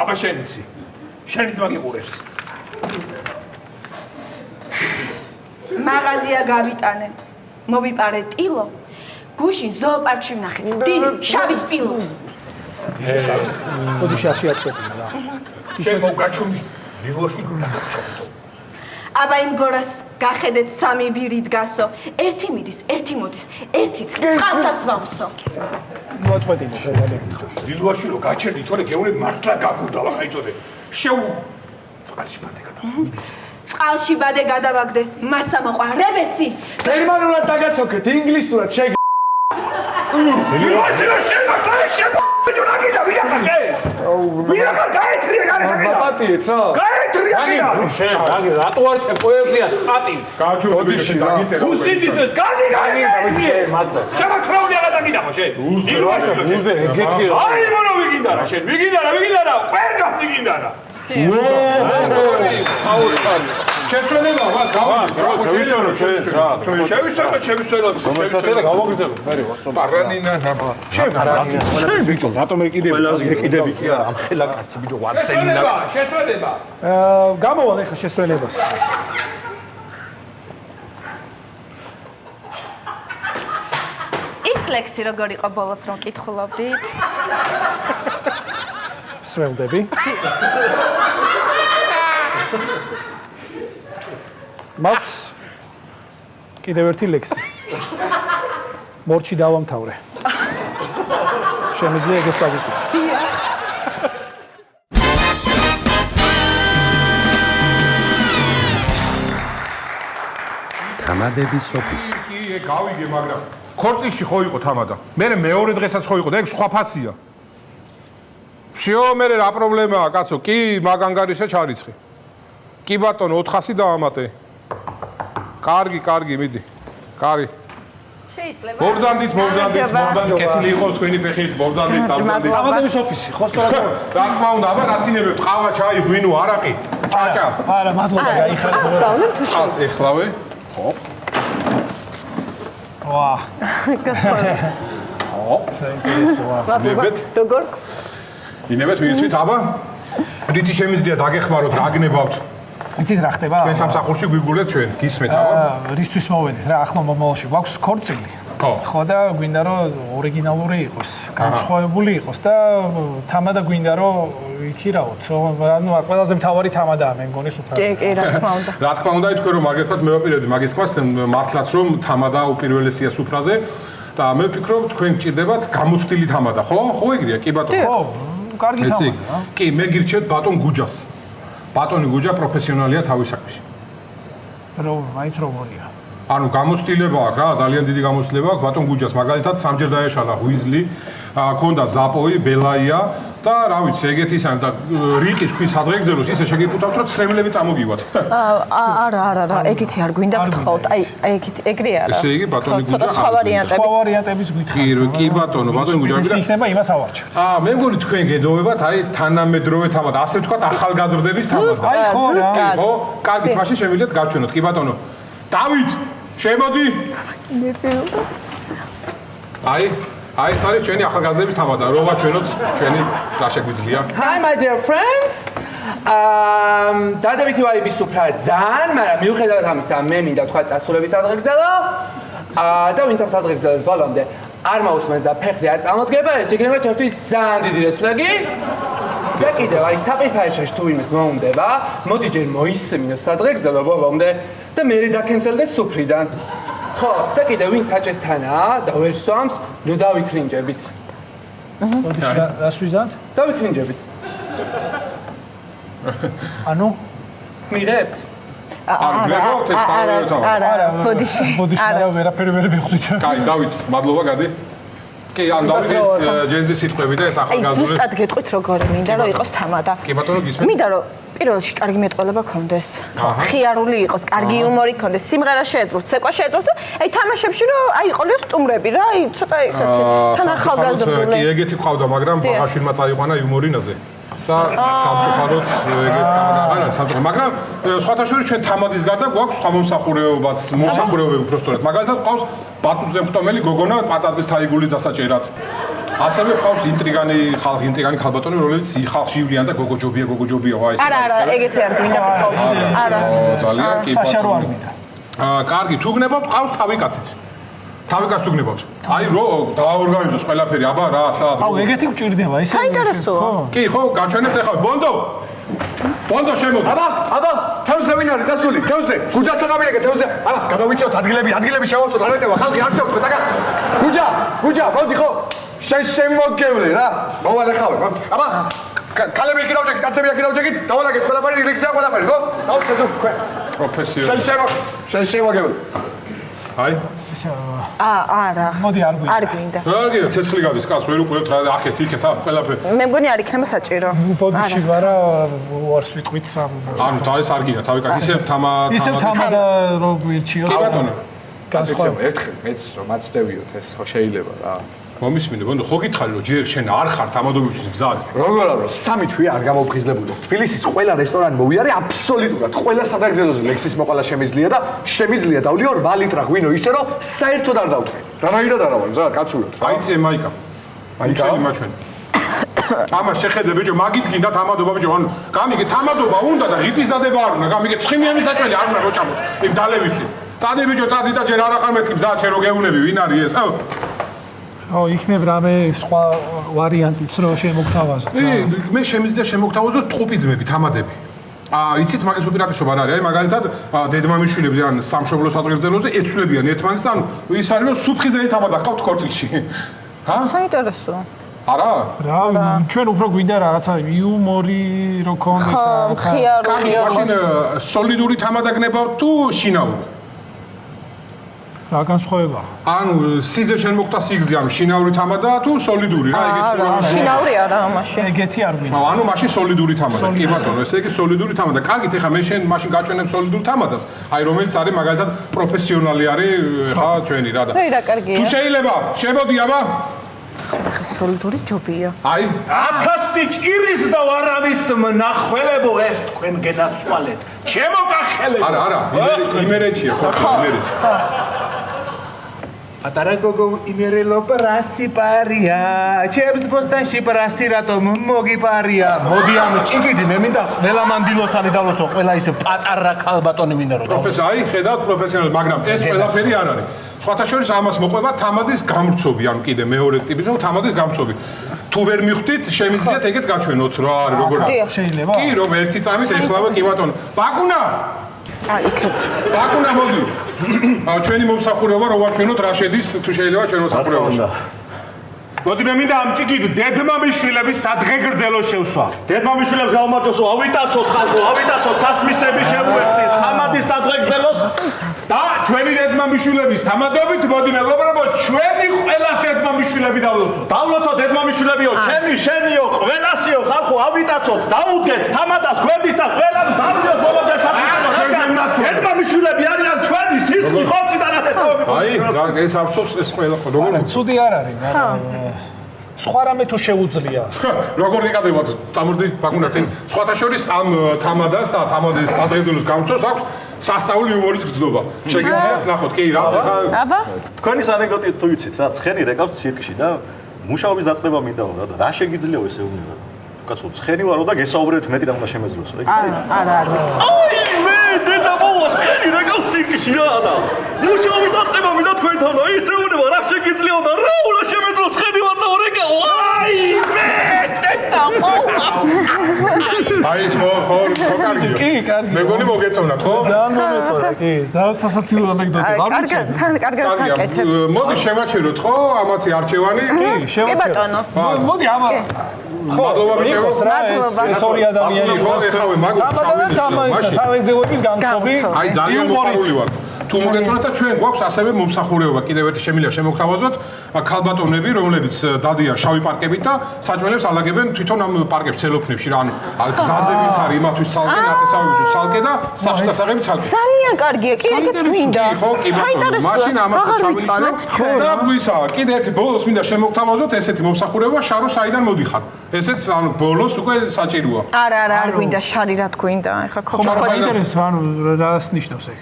აბა შენიცი. შენიც მაგიყურებს. მაღაზია გავიტანე. მოვიპარე ტილო. გუშინ ზოოპარკში ვნახე. დიდი შავი სპილო. ბოდიში ასე აწყვეტინა რა. შენ მოგაჩუმი. ლიგვაში აბა იმ გორას გახედეთ სამი ვირი დგასო. ერთი მიდის, ერთი მოდის, ერთიც წყალს ასვამსო. მოაწყვეტინე გადაგე. ლილუაში რო გაჩერდი, თორე გეუნე მართლა გაგუდა, ახლა იწოდე. შეუ წყალში ბადე გადავაგდე. წყალში ბადე გადავაგდე. მასა მოყვა რებეცი. გერმანულად დაგაცოქეთ, ინგლისურად შეგი. ლილუაში რო შეგვაკლაშე. ჯონაგიდა ვინახარ? ვინახარ გაეთრია გარეთ? პატიეთ რა? გაეთრია ვინახარ? შენ რაგი რატო არ თე პოეზიას პატივს? გაჩვენე დაგიწერა. უსინდისოს გადი შენ მართლა. შემოთრეული აღარ დაგიდახო შენ. ლილუაში რო უზე ეგეთი რა. აი მონო ვიგინდა რა შენ. ვიგინდა რა. ყველგან ვიგინდა რა. შესვენება რა გავიგე. შევისწავლო ჩვენ რა. შევისწავლო. მომესათე და გავაგზავნო. მე ვასო. პარანინა ნაბა. შენ ბიჭო, რატომ ეკიდები? ეკიდები კი არა, ამხელა კაცი ბიჭო, ვარცელინა. შესვენება. გამოვალ ეხა შესვენებას. ის ლექსი როგორ იყო ბოლოს რომ კითხულობდით? სველდები. მაქვს კიდევ ერთი ლექსი. მორჩი დავამთავრე. შემიძლია ეგეც წავიკითხო. თამადების ოფისი. კი, გავიგე, მაგრამ ქორწილში ხო იყო თამადა. მე მეორე დღესაც ხო იყო და ეგ სხვა ფასია. всё, მე რა პრობლემაა, კაცო? კი, მაგანგარიშე ჩარიცხი. კი ბატონო, 400 დაამატე. კარგი, მიდი. კარი. შეიძლება. მობრძანდით, კეთილი იყოს თქვენი ფეხით, მობრძანდით. თამადების ოფისი, ხო სწორად? რა თქმა უნდა, აბა რასინებებ, ყავა, ჩაი, ღვინო, არაყი, ჭაჭა. არა, მადლობა, გაიხარებოდა. წყალს ეხლავე. ხო. ვა. ხო. საინტერესოა. ნებეთ? როგორ? ინებეთ მირთვით, აბა. რითი შემიძლია დაგეხმაროთ, გაგნებავთ. იცით რა ხდება? თქვენ სამსახურში გვიგულეთ ჩვენ, გისმეთ, აბა. რისთვის მოვედით რა, ახლა მომავალში გვაქვს ქორწილი. ხო და გვინდა რომ ორიგინალური იყოს, განსხვავებული იყოს და თამადა გვინდა რომ იქირაოთ. ანუ ყველაზე მთავარი თამადაა მე მგონი სუფრაზე. კი, რა თქმა უნდა. რა თქმა უნდა, თქვენ რომ მაგეთქვათ მე ვაპირებდი მაგის თქმას, მართლაც რომ თამადა უპირველესია სუფრაზე და მე ვფიქრობ თქვენ გჭირდებათ გამოცდილი თამადა, ხო? ხო ეგრეა, კი ბატონო. ხო, კარგი თამადა. კი, მე გირჩევთ ბატონ გუჯას. ბატონი გუჯა პროფესიონალია თავის საქმეში. მაინც როგორია? ანუ გამოცდილება აქვს რა, ძალიან დიდი გამოცდილება აქვს ბატონ გუჯას. მაგალითად, სამჯერ დაეშალა ღვიზლი, ქონდა ზაპოი, ბელაია და რა ვიცი, ეგეთისან და რიყის ქვის ადრეგზელოს ისე შეგიფუთავთ, რომ ცრემლები წამოგივათ. არა, ეგეთი არ გვინდა გთხოვთ. აი, ეგრე არა. ესე იგი, ბატონი გუჯა. სხვა ვარიანტებიც გითხარით. კი, ბატონო, ბატონი გუჯა. ის იქნება იმას ავარჩევ. მე მგონი თქვენ გედოვებათ აი თანამედროვე თამადა, ასე ვთქვათ, ახალგაზრდების თამადა. აი ხო რა. ხო, კარგი, მაშინ შემიძლიათ გავჩვენოთ. კი, ბატონო. დავით, შემოდი. აი ეს არის ჩვენი ახალგაზრდების თამადა, რომ ვაჩვენოთ ჩვენი რა შეგვიძლია. Hi my dear friends. დადებითი ვაიბის სუფრა ძალიან, მაგრამ მიუხედავად ამისა, მე მინდა თქვა წასულების ადრეგზელო. და ვინც ამ ადრეგზელოს ბოლომდე არ მოусმენს და ფეხზე არ წამოდგება, ეს იქნება ჩემთვის ძალიან დიდი რედფლეგი. და კიდევ აი საპირფარეშაში თუ ვინმეს მოუნდება, მოდი ჯერ მოისმინოს ადრეგზელო ბოლომდე და მე დაკენსელდეს სუფრიდან. ხო, და კიდევ ვინ საჭესთანაა და ვერ სვამს, ნუ დავიქრინჯებით. რას ვიზავთ? დავიქრინჯებით. ანუ მიღებთ? არა, ბოდიში. არა, ვერაფერი ვერ მიხვდით. კაი, დავით, მადლობა, გადი. კი, ან დავით ეს ჯენზის სიტყვები და ეს ახალგაზრდული. ზუსტად გეტყვით როგორი მინდა რომ იყოს თამადა. კი, ბატონო, გისმენთ. მინდა რომ პირველ რიგში კარგი მეტყველება ქონდეს. ხიარული იყოს, კარგი იუმორი ქონდეს, სიმღერა შეეძლოს, ცეკვა შეეძლოს და აი თამაშებში რომ აი იყოლიო სტუმრები რა, აი ცოტა ისეთი თან ახალგაზრდული. კი, ეგეთი ყავდა, მაგრამ ბაღაშვილმა წაიყვანა იუმორინაზე. და სამწუხაროდ ეგეთ არ არის სამწუხარო, მაგრამ სხვათა შორის ჩვენ თამადის გარდა გვაქვს სხვა მომსახურებები უბრალოდ. მაგალითად ყავს ბატონზემხტომელი გოგონა პატატის თაიგულის დასაჭერად. ასევე ყავს ინტრიგანი ხალბატონი, რომლებიც ხალხში ივლიან და გოგოჯობია, აი ეს. არა, ეგეთი არ გვინდა ხო? არა. ძალიან კი ბატონო. საშარო არ მინდა. კარგი, თუ გნებავთ, ყავს თავიკაციც. თავიკაც თუ გნებავთ. აი რო დააორგანიზოს ყველაფერი, აბა რა, საათ. აუ, ეგეთი გვჭირდება, ისე. საინტერესოა. კი, ხო, გაჩვენებთ ახლა ბონდო. ბონდო შემოდი. აბა, თევზე ვინ არის დასული? თევზე, გუჯასთან გამიგე თევზე. აბა, გადავიწევთ ადგილები შევავსოთ, არ მეტევა, ხალხი არ ჩავწყვეტ, აკა. გუჯა, მოდი ხო. შემოგევლე რა. მოვალეხავე. აბა, კალები იქ დავჭეკით, კაცები აქ დავჭეკით, დავალაგეთ ყველაფერი, რიგზა ყველაფერი, ხო? დავსწრებო თქვენ. პროფესიონალი. შემოგევლე. აი. არა. მოდი არ გვინდა. არ გვინდა. რა გინდა ცეცხლი გადის, კაც ვერ უყურებთ რა აქეთ, იქეთ, ყველაფერი. მე მგონი არ იქნება საჭირო. ბოდიში ვარა უარს ვიტყვით სამ. ანუ ეს არ გინდა, თავი კაც ისევ თამა და რო გვირჩიოთ. კი ბატონო. განსხვავება. ერთხელ მეც რომ მაცდევიოთ ეს ხო შეიძლება რა. მომისმინე, ბონდო, ხო გითხარი რომ ჯერ შენ არ ხარ თამადობისთვის მზად? როგორ არა, სამი თვე არ გამოვხიზლებულო. თბილისის ყველა რესტორანი მოვიარე აბსოლუტურად. ყველა სადაგზელოზე ლექსის მოყოლა შემიძლია და შემიძლია დავლიო 8 ლიტრა ღვინო ისე რომ საერთოდ არ დავთვრე. რანაირად არა ვარ, მზად კაცურობთ. აიწე მაიკა. მაიკა მაჩვენ. ამას შეხედე ბიჭო, მაგით გინდა თამადობა ბიჭო, ანუ გამიგე თამადობა უნდა და ღიტის დადება არ უნდა, გამიგე ცხიმიანი საჭველი არ უნდა რო ჩამოს. იმ დალევიცი. წადი ბიჭო, წადი და ჯერ არ ახარ მეთქი მზად შენ რო გეუნები, ვინ არის ეს? ო, იქნებ რამე სხვა ვარიანტიც რო შემოგთავაზოთ. მე შემიძლია შემოგთავაზოთ ტყუპი ძმები, თამადები. იცით მაგის უპირატესობა რა არის? აი მაგალითად დედმამიშვილები ან სამშობლოს ადგილზელოზე ეცვლებიან ერთმანეთს და ანუ ის არის რომ სუფხიზელი თამადა ყავთ ქორწილში. საინტერესო. არა? რა, ჩვენ უფრო გვინდა რაღაცა იუმორი რო ქონდეს რაღაცა. კარგი, მაშინ სოლიდური თამადა გნებავთ თუ შინაური? რა განსხვავება? ანუ სიძე შენ მოგტა სიგრძე, ანუ შინაური თამადა თუ სოლიდური რა, ეგეთი რა. შინაური არა მაშინ. ეგეთი არ გვინდა. ანუ მაშინ სოლიდური თამადა. კი ბატონო, ესე იგი სოლიდური თამადა. კარგით, ეხლა მე შენ მაშინ გაჩვენებ სოლიდურ თამადას. აი რომელიც არის მაგალითად პროფესიონალი არის ხა ჩვენი რა და. რა კარგია. თუ შეიძლება, შემოდი აბა. სოლიდური ჯობია. აი, 1000 ჭირის და ვარავის მნახველებო ეს თქვენ გენაცვალეთ. შემოკახელეთ. არა, იმერეთია, ხო, იმერეთი. პატარა გოგო იმერელო პრასი პარია. ჩემს ბოსტანში პრასი რატომ მოგიპარია? მოდი ამ ჭიქით მე მინდა ყველა მანდილოსანი დავლოცო, ყველა ის პატარა ქალბატონი მინდა რომ. პროფესიონალი, აი ხედავთ პროფესიონალი, მაგრამ ეს ყველაფერი არ არის. სხვათა შორის ამას მოყვება თამადის გამრცობი, ანუ კიდე მეორე ტიპის თამადის გამრცობი. თუ ვერ მიხვდით, შემიძლიათ ეგეთ გაჩვენოთ რა არის, როგორ არის. შეიძლება? კი, რომ ერთი წამით ეხლავე კი ბატონო. ბაკუნა! აი, იქეთ. ბაკუნა მოდი. ჩვენი მომსახურება რო ვაჩვენოთ რა შედის, თუ შეიძლება ჩვენ მომსახურებაში. მოდი მე მინდა ამ ჭიქით დედმამიშვილების სადღეგრძელო შევსვა. დედმამიშვილებს გავმარჯოსო, ავიტაცოთ ხალხო, ავიტაცოთ სასმისები შემოერთეთ თამადის სადღეგრძელოს და ჩვენი დედმამიშვილების თამადობით მოდი მეგობრებო, ჩვენი ყველას დედმამიშვილები დავლოცოთ. დავლოცოთ დედმამიშვილებიო, ჩემი, შენიო, ყველასიო ხალხო, ავიტაცოთ, დაუდგეთ თამადას გვერდით და ყველამ დავლიოთ ბოლომდე სადღეგრძელო. დედმამიშვილები არიან ჩვენი სისხლი ხორციდან ათესავები. აი, ეს აფსოს ეს ყველა როგორ ცუდი არ არის, მაგრამ სხვა რამე თუ შეუძლია. როგორ იყადებათ? წამორდი ბაკუნა წინ. სხვათა შორის ამ თამადას და თამადის სადღეგრძელოს გამწოს აქვს სასწაული იუმორის გრძნობა. შეგიძლიათ ნახოთ, კი, რაც ახლა აბა? თქვენი ანეკდოტი თუ იცით რა, ცხენი რეკავს ცირკში და მუშაობის დაწყება მინდაო რა და რა შეგიძლიაო ესე უნება? კაცო, ცხენი ვარო და გესაუბრეთ მეტი რა უნდა შემეძლოს, რა იცით? არა. აი, მე დედა მოვა ცხენი რეკავს ცირკში რა და მუშაობის დაწყება მინდა თქვენთან, აი ესე უნება რა შეგიძლიაო და რა უნდა შემეძლოს ცხენი ვარ და რეკავ. აი, მე დედა მოვა. აი, ხო, კარგია. კი, კარგია. მეგონი მოგეწონათ, ხო? ძალიან მომეწონა, კი, ძალიან სასაცილო ანეკდოტა. კარგად საკეთებ. მოდი შევაჩეროთ, ხო? ამაცი არჩევანი. კი, შევაჩეროთ. მოდი ამა მადლობა ბიჭო. ეს ორი ადამიანი ხო, ეხავე მაგ თამაშს საგრძელების გამწობი. აი, ძალიან მოყარული ვარ. თუ მოგეწონათ და ჩვენ გვაქვს ასევე მომსახურება, კიდევ ერთი შემიძლია შემოგთავაზოთ, ქალბატონები, რომლებიც დადიან შავი პარკებით და საჭმელებს ალაგებენ თვითონ ამ პარკებს ცელოფნებში რა, ანუ გზაზე ვინც არის იმათვის ცალკე, ნათესავებისთვის ცალკე და საშტასაღები ცალკე. ძალიან კარგია, კი, ეგეც მინდა. ხო, კი ბატონო, მაშინ ამასაც ჩავინიშნოთ და გვისა, კიდე ერთი ბოლოს მინდა შემოგთავაზოთ ესეთი მომსახურება, შარო საიდან მოდიხარ. ესეც ანუ ბოლოს უკვე საჭიროა. არა, არ გვინდა შარი რა გვინდა, ეხა ხო, მაგრამ საინტერესო, ანუ რას ნიშნავს ეგ?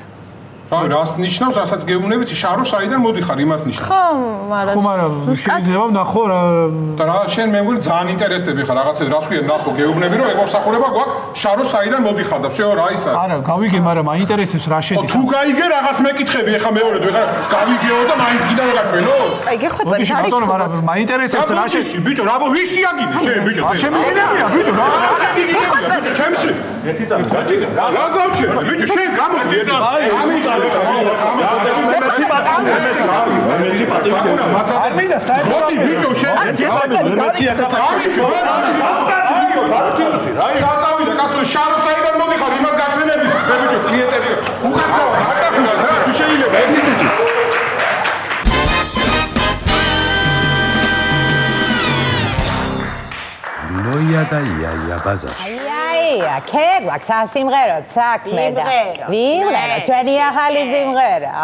აი, რას ნიშნავს, რასაც გეუბნებით, შარო საიდან მოდიხარ, იმას ნიშნავს. ხო, მაგრამ შეიძლება ვნახო რა და რა შენ მე მგონი ძალიან ინტერესდები ხარ რაღაცებს რას ქვია ნახო გეუბნები რომ ეგ მოსახურება გვაქვს შარო საიდან მოდიხარ და всё რა ის არის. არა, გავიგე, მაგრამ მაინტერესებს რა შედის. თუ გაიგე რაღაც მეკითხები ეხა მეორე თუ ეხა გავიგეო და მაინც კიდევ გაჩვენო. აი, გეხვეწები ბიჭო, ბატონო, მაგრამ მაინტერესებს რა შედის. ბიჭო, რა ვისი აგინე შენ ბიჭო. შემიგენია, ბიჭო, რა გეხვეწები. ჩემსი. ერთი წამი. რა გავჩერე ბიჭო, შენ გამოდი ერთი. აი, არ მინდა საერთოდ ბიჭო შენ საწავიდა კაცო შარო საიდან მოდიხარ იმას გაჩვენები ბიჭო კლიენტები უკაცრავა აწახულად რა თუ შეიძლება ერთი წუთი ნინოია და იაია ბაზარში იაია ქეგვაქვს ასიმღეროთ საქმე და ვიმღერო ჩვენი ახალი სიმღერა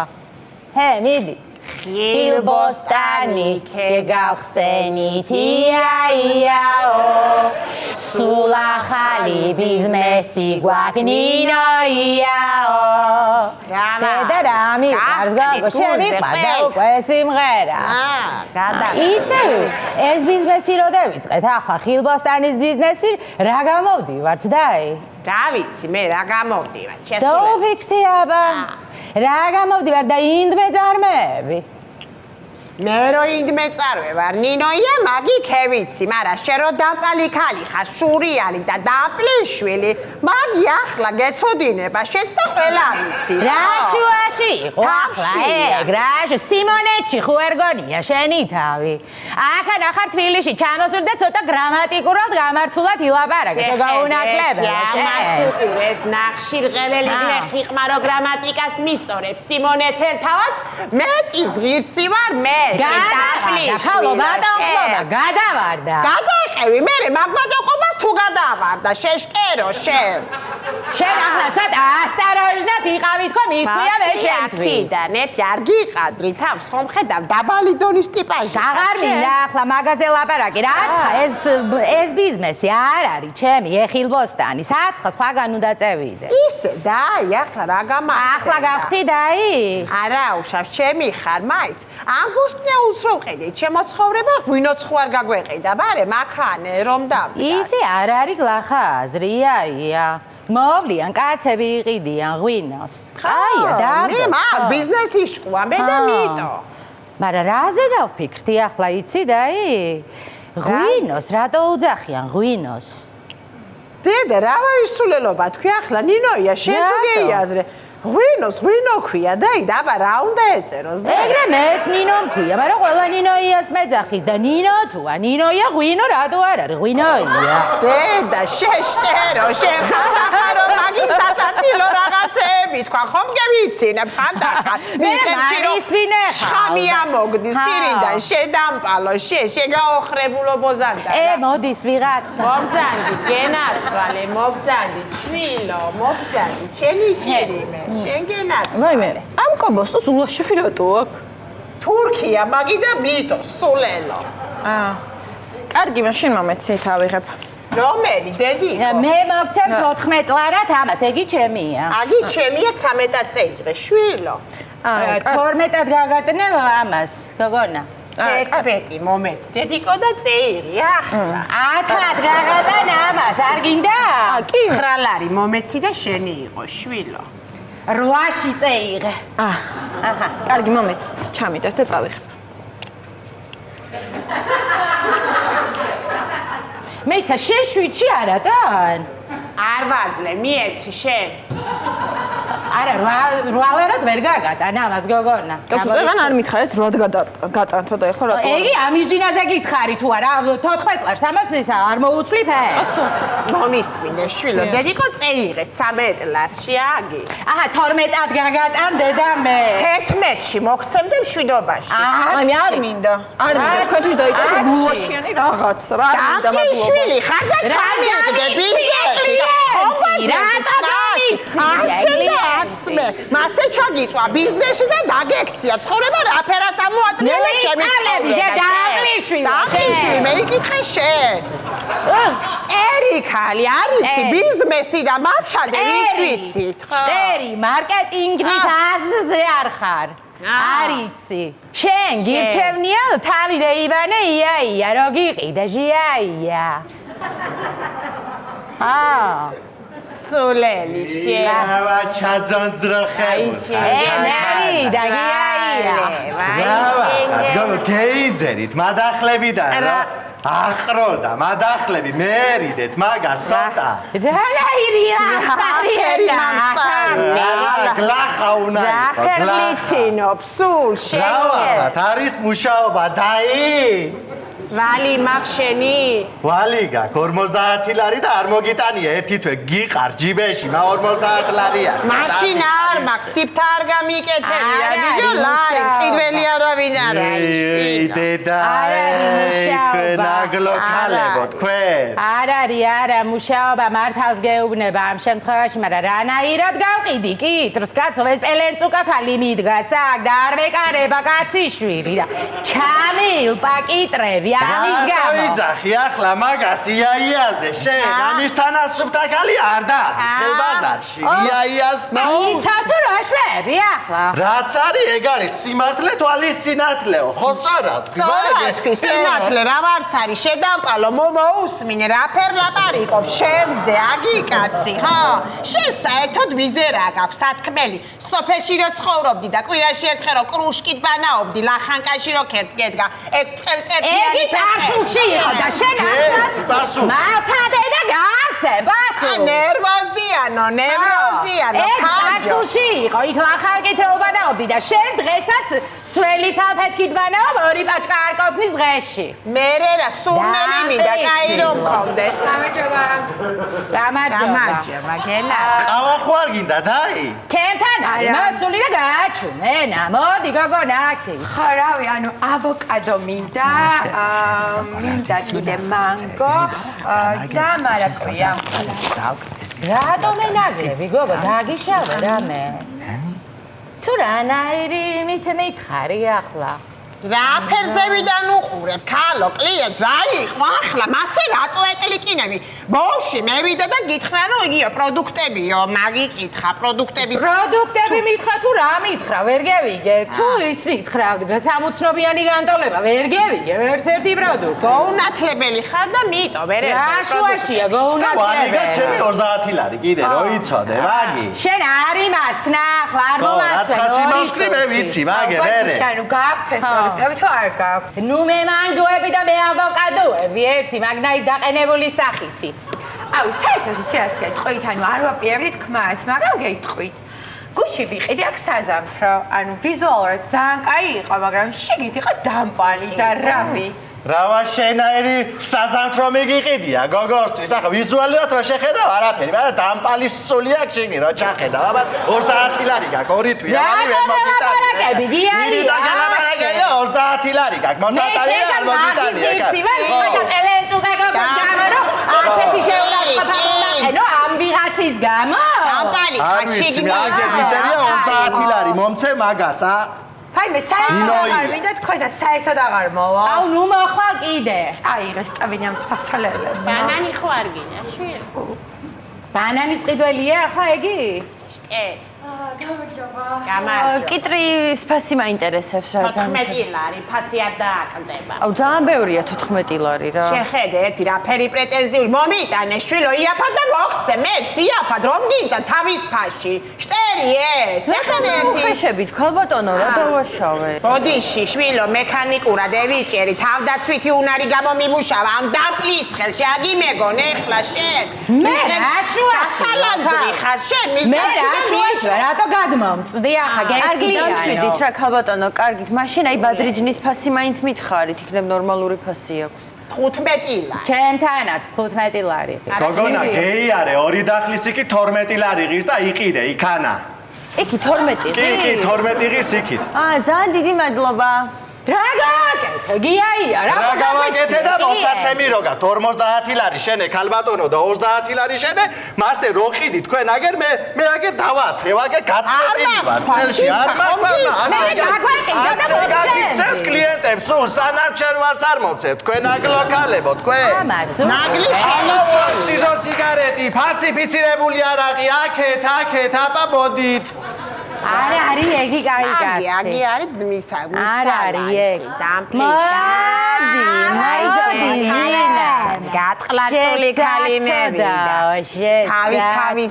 ჰე მიდი ხილბოსტანი ქეგახსენით იაიაო სულ ახალი ბიზნესი გვაქვს ნინოიაო და რა მიყვარს გოგო შემიყვარდა უკვე სიმღერა ისე ეს ბიზნესი რო დავიწყეთ ახლა ხილბოსტანის ბიზნესი რა გამოვდივართ დაი რა ვიცი მე რა გამოვდივარ დაუფიქრდი აბა რა გამოვდივარ და ინდმე წარმოები მე რო ინდმე წარვევარ ნინოია მაგი ქევიცი მაგრამ შენ რო დამპალი ხალი ხარ შურიანი და დამპლიშვილი მაგი ახლა გეცოდინება შენს და ყველა ვიცი რა შუაში იყო ახლა ეგ რა სიმონეთში ხო ერგონია შენი თავი ახლა ნახარ თბილისში ჩამოსული და ცოტა გრამატიკულად გამართულად ილაპარაკე შე გაუნაკლებია ამას უყურეს ნახშირღელელი გლეხიყმა რო გრამატიკას მისწორებს სიმონეთელ თავად მეტი ზღირსი ვარ მე ხალო ბატონყობა გადავარდა გადაყევი მე მაგბატონყობას თუ გადავარდა შეშტერო შენ ახლა ცოტა ასტაროჟნად იყავით ხო მიხვია მე შენთვის აქიდან ერთი არ გიყადრი თავს ხომ ხედავ დაბალი დონის ტიპაჟი აღარ მინდა ახლა მაღაზე ლაპარაკი რაცა ეს ბიზნესი არ არის ჩემი ეხილბოსტანი საცხა სხვაგან უნდა წევიდე ისე დაი ახლა რა გამახსენდა ახლა გავხდი დაი არა უშავს ჩემი ხარ მაინც ამბოსტნეულს რო ვყიდე ჩემო ცხოვრება ღვინოც ხო არ გაგვეყიდა ბარე მაქანე რომ დავდივარ ისე არ არის გლახაზრია მოვლიან კაცები იყიდიან ღვინოს აია და მე მაგ ბიზნესი შყვა მე და მიტო მაგრამ რაზე დავფიქრდი ახლა იცი დაი ღვინოს რატო უძახიან ღვინოს დედა რა ვაისულელობა თქვი ახლა ნინოია შენ თუ გეიაზრე ღვინოს ღვინო ქვია და აბა რა უნდა ეწერო ეგრე მეც ნინო მქვია მაგრამ ყველა ნინოიას მეძახის და ნინო თუა ნინოია ღვინო რატო არ არის ღვინოია დედა შეშტერო შეხარო მაგი სასაცილო რაღაცეები თქვა ხომ გევიცინებ ხანდახან მიყებში რომ შხამია მოგდის პირიდან შედამპალო შეგაოხრებულო ბოზანდა მოდის ვიღაცა მოგძანდით გენაცვალე მოგძანდით შვილო მოგძანდით შენი ჭერიმე შენ გენაცვალე ვაიმე ამ კობოსტოს ულაშები რატო აქვს თურქია მაგი და მიტო სულელო კარგი მაშინ მომეცით ავიღებ რომელი დედიკო მე მოგცემ 14 ლარად ამას ეგი ჩემია აგი ჩემია 13-ად წეიღე შვილო 12-ად გაგატნევ ამას გოგონა 11 მომეც დედიკო და წეირი ახლა 10-ად გაგატან ამას არ გინდა 9 ლარი მომეცი და შენი იყო შვილო 8-ში წეიღე აჰა კარგი მომეცით ჩამიდეთ და წავიღებ მეცა შეშვიჩი არა თან არ ვაძლე მიეცი შენ არა 8 ლარად ვერ გაგატან ამას გოგონა გაწევან არ მითხარით 8 გატანთო და ეხლა რატო ეგი ამის ჯინაზე გითხარი თუ არა 14 ლარს ამას ისა არ მოუწვი ფერს მომისმინე შვილო დედიკო წეიღე 13 ლარში აგი აჰა 12-ად გაგატან დედა მე 11-ში მოგცემ და მშვიდობაში აი არ მინდა თქვენთვის დაიწყო გულაშიანი რაღაც რა მინდა მაგ შვილი ხარ და ჩამიდგე ბიზნესი მე მასე ჩაგიწვა ბიზნესში და დაგექცია ცხოვრება რაფერაც ამოატნია ჩემი დაღლიშვილი მე იკითხე შენ ერი ხალი არიცი ბიზნესი და მაცადე ვიცი შტერი მარკეტინგის აზზე არ ხარ არიცი შენ გირჩევნია თავი და ივანე ია რო გიყიდა ჟია სულელი შენ ჩაძონძროხე მერი და გოგო გეიძერით მადახლებიდან რა ახროდა მადახლები მერიდეთ მაგას ცოტა რანაირია ასტარიერა გლახა უნდა იყოს გლახერლიცინობ სულ შენ არის მუშაობა დაი ვალი მაგ შენი ვალი გაქ 50 ლარი და არ მოგიტანია ერთი თვე გიყარ ჯიბეში მა 50 ლარია მაშინ არ მაქვს სიფთა არ გამიკეთებია ბიჭო ლარი მყიდველი არავინ არ არის დედა თქვენ აგლოქალებო თქვენ არ არის არა მუშაობა მართალს გეუბნება ამ შემთხვევაში მაგრამ რანაირად გავყიდი კიტრს კაცო ეს პელენწუკა ხალი მიდგას აქ და არ მეკარება კაციშვილი და ჩამილპა კიტრები ამის გამო ვიძახი ახლა მაგას იაიაზე შენ ამისთან ასუფთა ხალი არ და ხელ ბაზარში იაიას იცავ თუ რა შვები ახლა რაც არის ეგ არის სიმართლე თვალის სინათლეო ხო სწორად თქვი სინათლე რა ვარც არის შედამყალო მოუსმინე რა ფერ ლაპარიკობ შენზე აგიკაცი ხო შენ საერთოდ ვიზერა გაქვს სათქმელი სოფელში რო ცხოვრობდი და კვირაში ერთხელ რო კრუშკით ბანაობდი ლახანკაში რო კეთგა ეგ ტელტებიანი ტარსულში იყო და შენ ახლაც მათადე და გააცე ბასუ ნერვოზიანო ეგ ტარსულში იყო იქ ლახანკით რო ბანაობდი და შენ დღესაც სველის ალფეთკით ბანაობ ორი პაჭკა არ ყოფნის დღეში მერერა სურნელი მინდა კაი რომ მქონდეს გამარჯობა გენაც ყავა ხო არ გინდა დაი ჩემთან არის მოსული და გააჩუმენა მოდი გოგონაკი ხო რავი ანუ ავოკადო მინდა მინდა კიდე მანგო და მარაკუია რატომ ენაგლები გოგო დაგიშავე რამე თუ რანაირი მითხარი ახლა რა ფერზევიდან უყურებ ქალო კლიენტს რა იყო ახლა მასე რატო ეტლიკინები ბოში მევიდა და გითხრა რომ იგიო პროდუქტებიო მაგიკითხა პროდუქტები მითხრა თუ რა მითხრა ვერ გევიგე თუ ის მითხრა სამუცნობიანი განტოლება ვერ გევიგე ერთ-ერთი პროდუქტი გოუნათლებელი ხარ და მიტო ვერ რა შუაშია გოუნათლებელი ჩემი 30 ლარი კიდე რო იცოდე მაგი შენ არ იმასკნა ახლა არ მომასწრე რაცხასი მოსკრი მე ვიცი მაგე მერე შენ გაქვთ ეს პროდუქტები თუ არ გაქვთ ნუ მე მანგოები და მე ავოკადოები ერთი მაგნაით დაყენებული სახითი აუ საერთოდ იცი რას გეტყვით ანუ არ ვაპირებდით ქმას მაგრამ გეტყვით გუში ვიყიდი აქ საზამთრო ანუ ვიზუალურად ძალიან კაი იყო მაგრამ შიგნით იყო დამპალი და რავი რავა შენაერი საზამთრო მიგიყიდია გოგოსთვის ახლა ვიზუალურად რო შეხედავ არაფერი მაგრამ დამპალი სული აქვს შენი რო ჩახედავ აბა 30 ლარი გაქვს ორი თვე რავი ვერ მოგიტანი გიარი და გალაპარაკე 30 ლარი გაქვს მოსატარი არ მოგიტანი ასეთი შეურაცხყოფა ნო ამ ვიღაცის გამო დამპალი ხაშიგი აგე მიწერია 30 ლარი მომცე მაგას აი მე საერთოდ არ მინდა თქვენ და საერთოდ აღარ მოვა აუ ნუ მოხვალ კიდე წაიღეს ტვინამ საფლელები ბანანი ხო არ გინდა შვილი ბანანის ყიდველია ახლა იგი გამარჯობა კიტრის ფასი მაინტერესებს რა 14 ლარი ფასი არ დააკლდება აუ ძალიან ბევრია 14 ლარი რა შეხედე ერთი რაფერი პრეტენზიული მომიტანე შვილო იაფად და მოხცე მეც იაფად რომ გინდა თავის ფასში შტერი ეს შეხედე ერთი ხეშებით ქალბატონო რა დავაშავე ბოდიში შვილო მექანიკურად ევიჭერი თავდაცვითი უნარი გამომიმუშავა ამ დამპლის ხელში აგიმეგონ ეხლა შენ მე რა შუაში სასალანძრი ხარ შენ მის მე რა შუაში რატო გადმომწვდი ახლა გესგია დამშვიდით რა ქალბატონო კარგით მაშინ აი ბადრიჯნის ფასი მაინც მითხარით იქნებ ნორმალური ფასი აქვს 15 ლარი ჩემთანაც 15 ლარი გოგონა გეი არე ორი დახლის იქი 12 ლარი ღირს და იყიდე იქანა იქი 12 კი 12 ღირს იქით ძალიან დიდი მადლობა რა გავაკეთე? გიაია, რა გავაკეთე და მოსაცემი რო გაქვთ 50 ლარი შენე ქალბატონო და 30 ლარი შენე მასე რო ხიდი თქვენ აგერ მე აგერ დავათრე ვაგერ გაწყვეტილი ვარ წელში არ მაქვს ასე გაგიცეთ კლიენტებს სულ სანარჩენვალს არ მოცეთ თქვენ აგლოკალებო თქვენ ნაგლი შენიცო სიგარეტი ფალსიფიცირებული არაყი აქეთ აპა მოდით არა არის ეგი კაი კაცი. აგი არის მისა. არა არის ეგ. მოდი, ზინა. გატყლაწული ქალინები და თავის ხალი.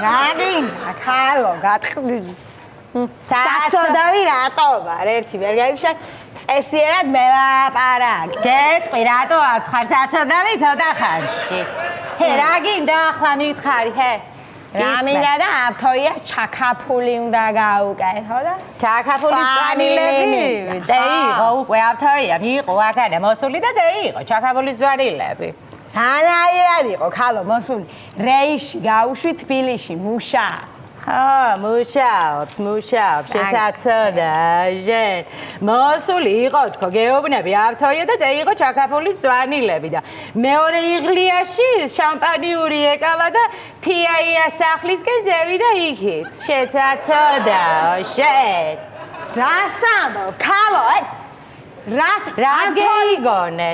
რა გინდა, ხალო, გატყლილი. საცოდავი რატო ვარ? ერთი ვერ გაიგშათ. წესიერად მე ვაპარაკ. გეტყვი რატო აცხარ საცოდავი ცოტა ხანში. ჰე, რა გინდა ახლა მითხარი, ჰე? რა მინდა და ავთოია ჩაკაფული უნდა გაუკეთო და ჩაკაფულის წვანილები იყო უკვე ავთოია მიიღო აქანა მოსული და იყო ჩაკაფულის წვანილები რანაირად იყო ხალო მოსული რეიში გავუშვი თბილისში მუშაობს მუშაობს შესაძოდა ჟენ მოსული იყო თქო გეუბნები ავთოია და იყო ჩაკაფულის წვანილები და მეორე იღლიაში შამპანიური ეკავა და თიაია სახლისკენ ზევიდა იქით შესაძოდა ჟენ რასამო ხალო რა გეიგონე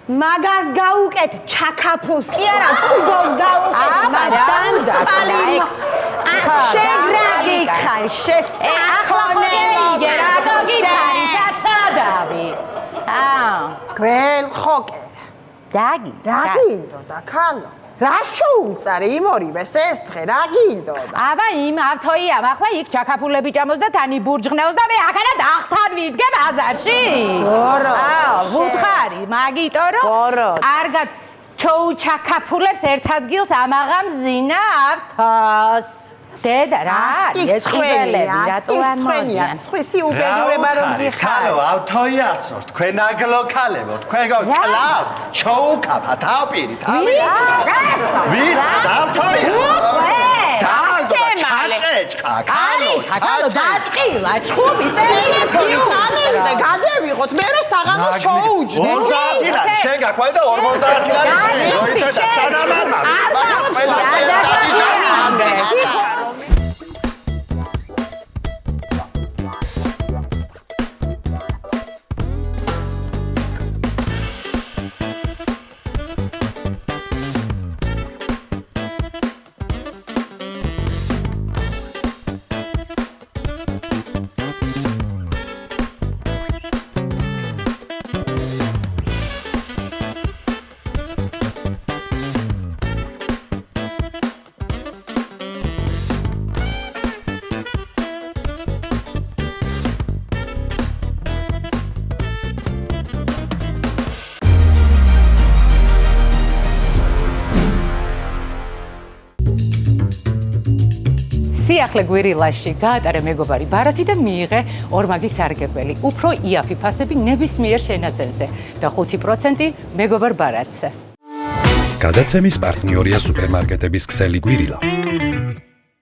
მაგას გაუკეთ ჩაკაფულს კი არა კუბოს გაუკეთ მაგდან სპალი შეგრაგი ხარ შესაძლებელი რა გიგარი საცადავი გრელ ხოკე დაგი რა გინდოდა ხალო რა შოუწარი იმ ორივეს ესთხე რა გინდოდა აბა იმ ავთოიამ ახლა იქ ჩაკაფულები ჭამოს და თანი ბურჯღნევს და მე აქანა დახთან ვიდგე ბაზარში ბორო ვუთხარი მაგიტო რომ კარგად ჩოუ ჩაკაფულებს ერთ ადგილს ამაღამ ზინა ავთოს დედა რა არის ეს ყიველები რატო არ მოდიან სხვისი უბედურება რომ გიხარ ხალო ავთოიასოს თქვენ აგლოკალებო თქვენ კლავს ჩოუკაფა თავპირი თავი ვის ჩაჭეჭყა ხალო დასყილა ჩხუბი წერილი წამივიდე გადევიღოთ მე რომ საღამოს ჩოუჯდე 50 ლარი შენ გაქვე და 50 ლარი როიცა სანამარმა სიახლე გვირილაში გაატარა მეგობარი ბარათი და მიიღე ორმაგი სარგებელი. უფრო იაფი ფასები ნებისმიერ შენაძენზე და 5% მეგობარ ბარათზე. გადაცემის პარტნიორია სუპერმარკეტების ქსელი გვირილა.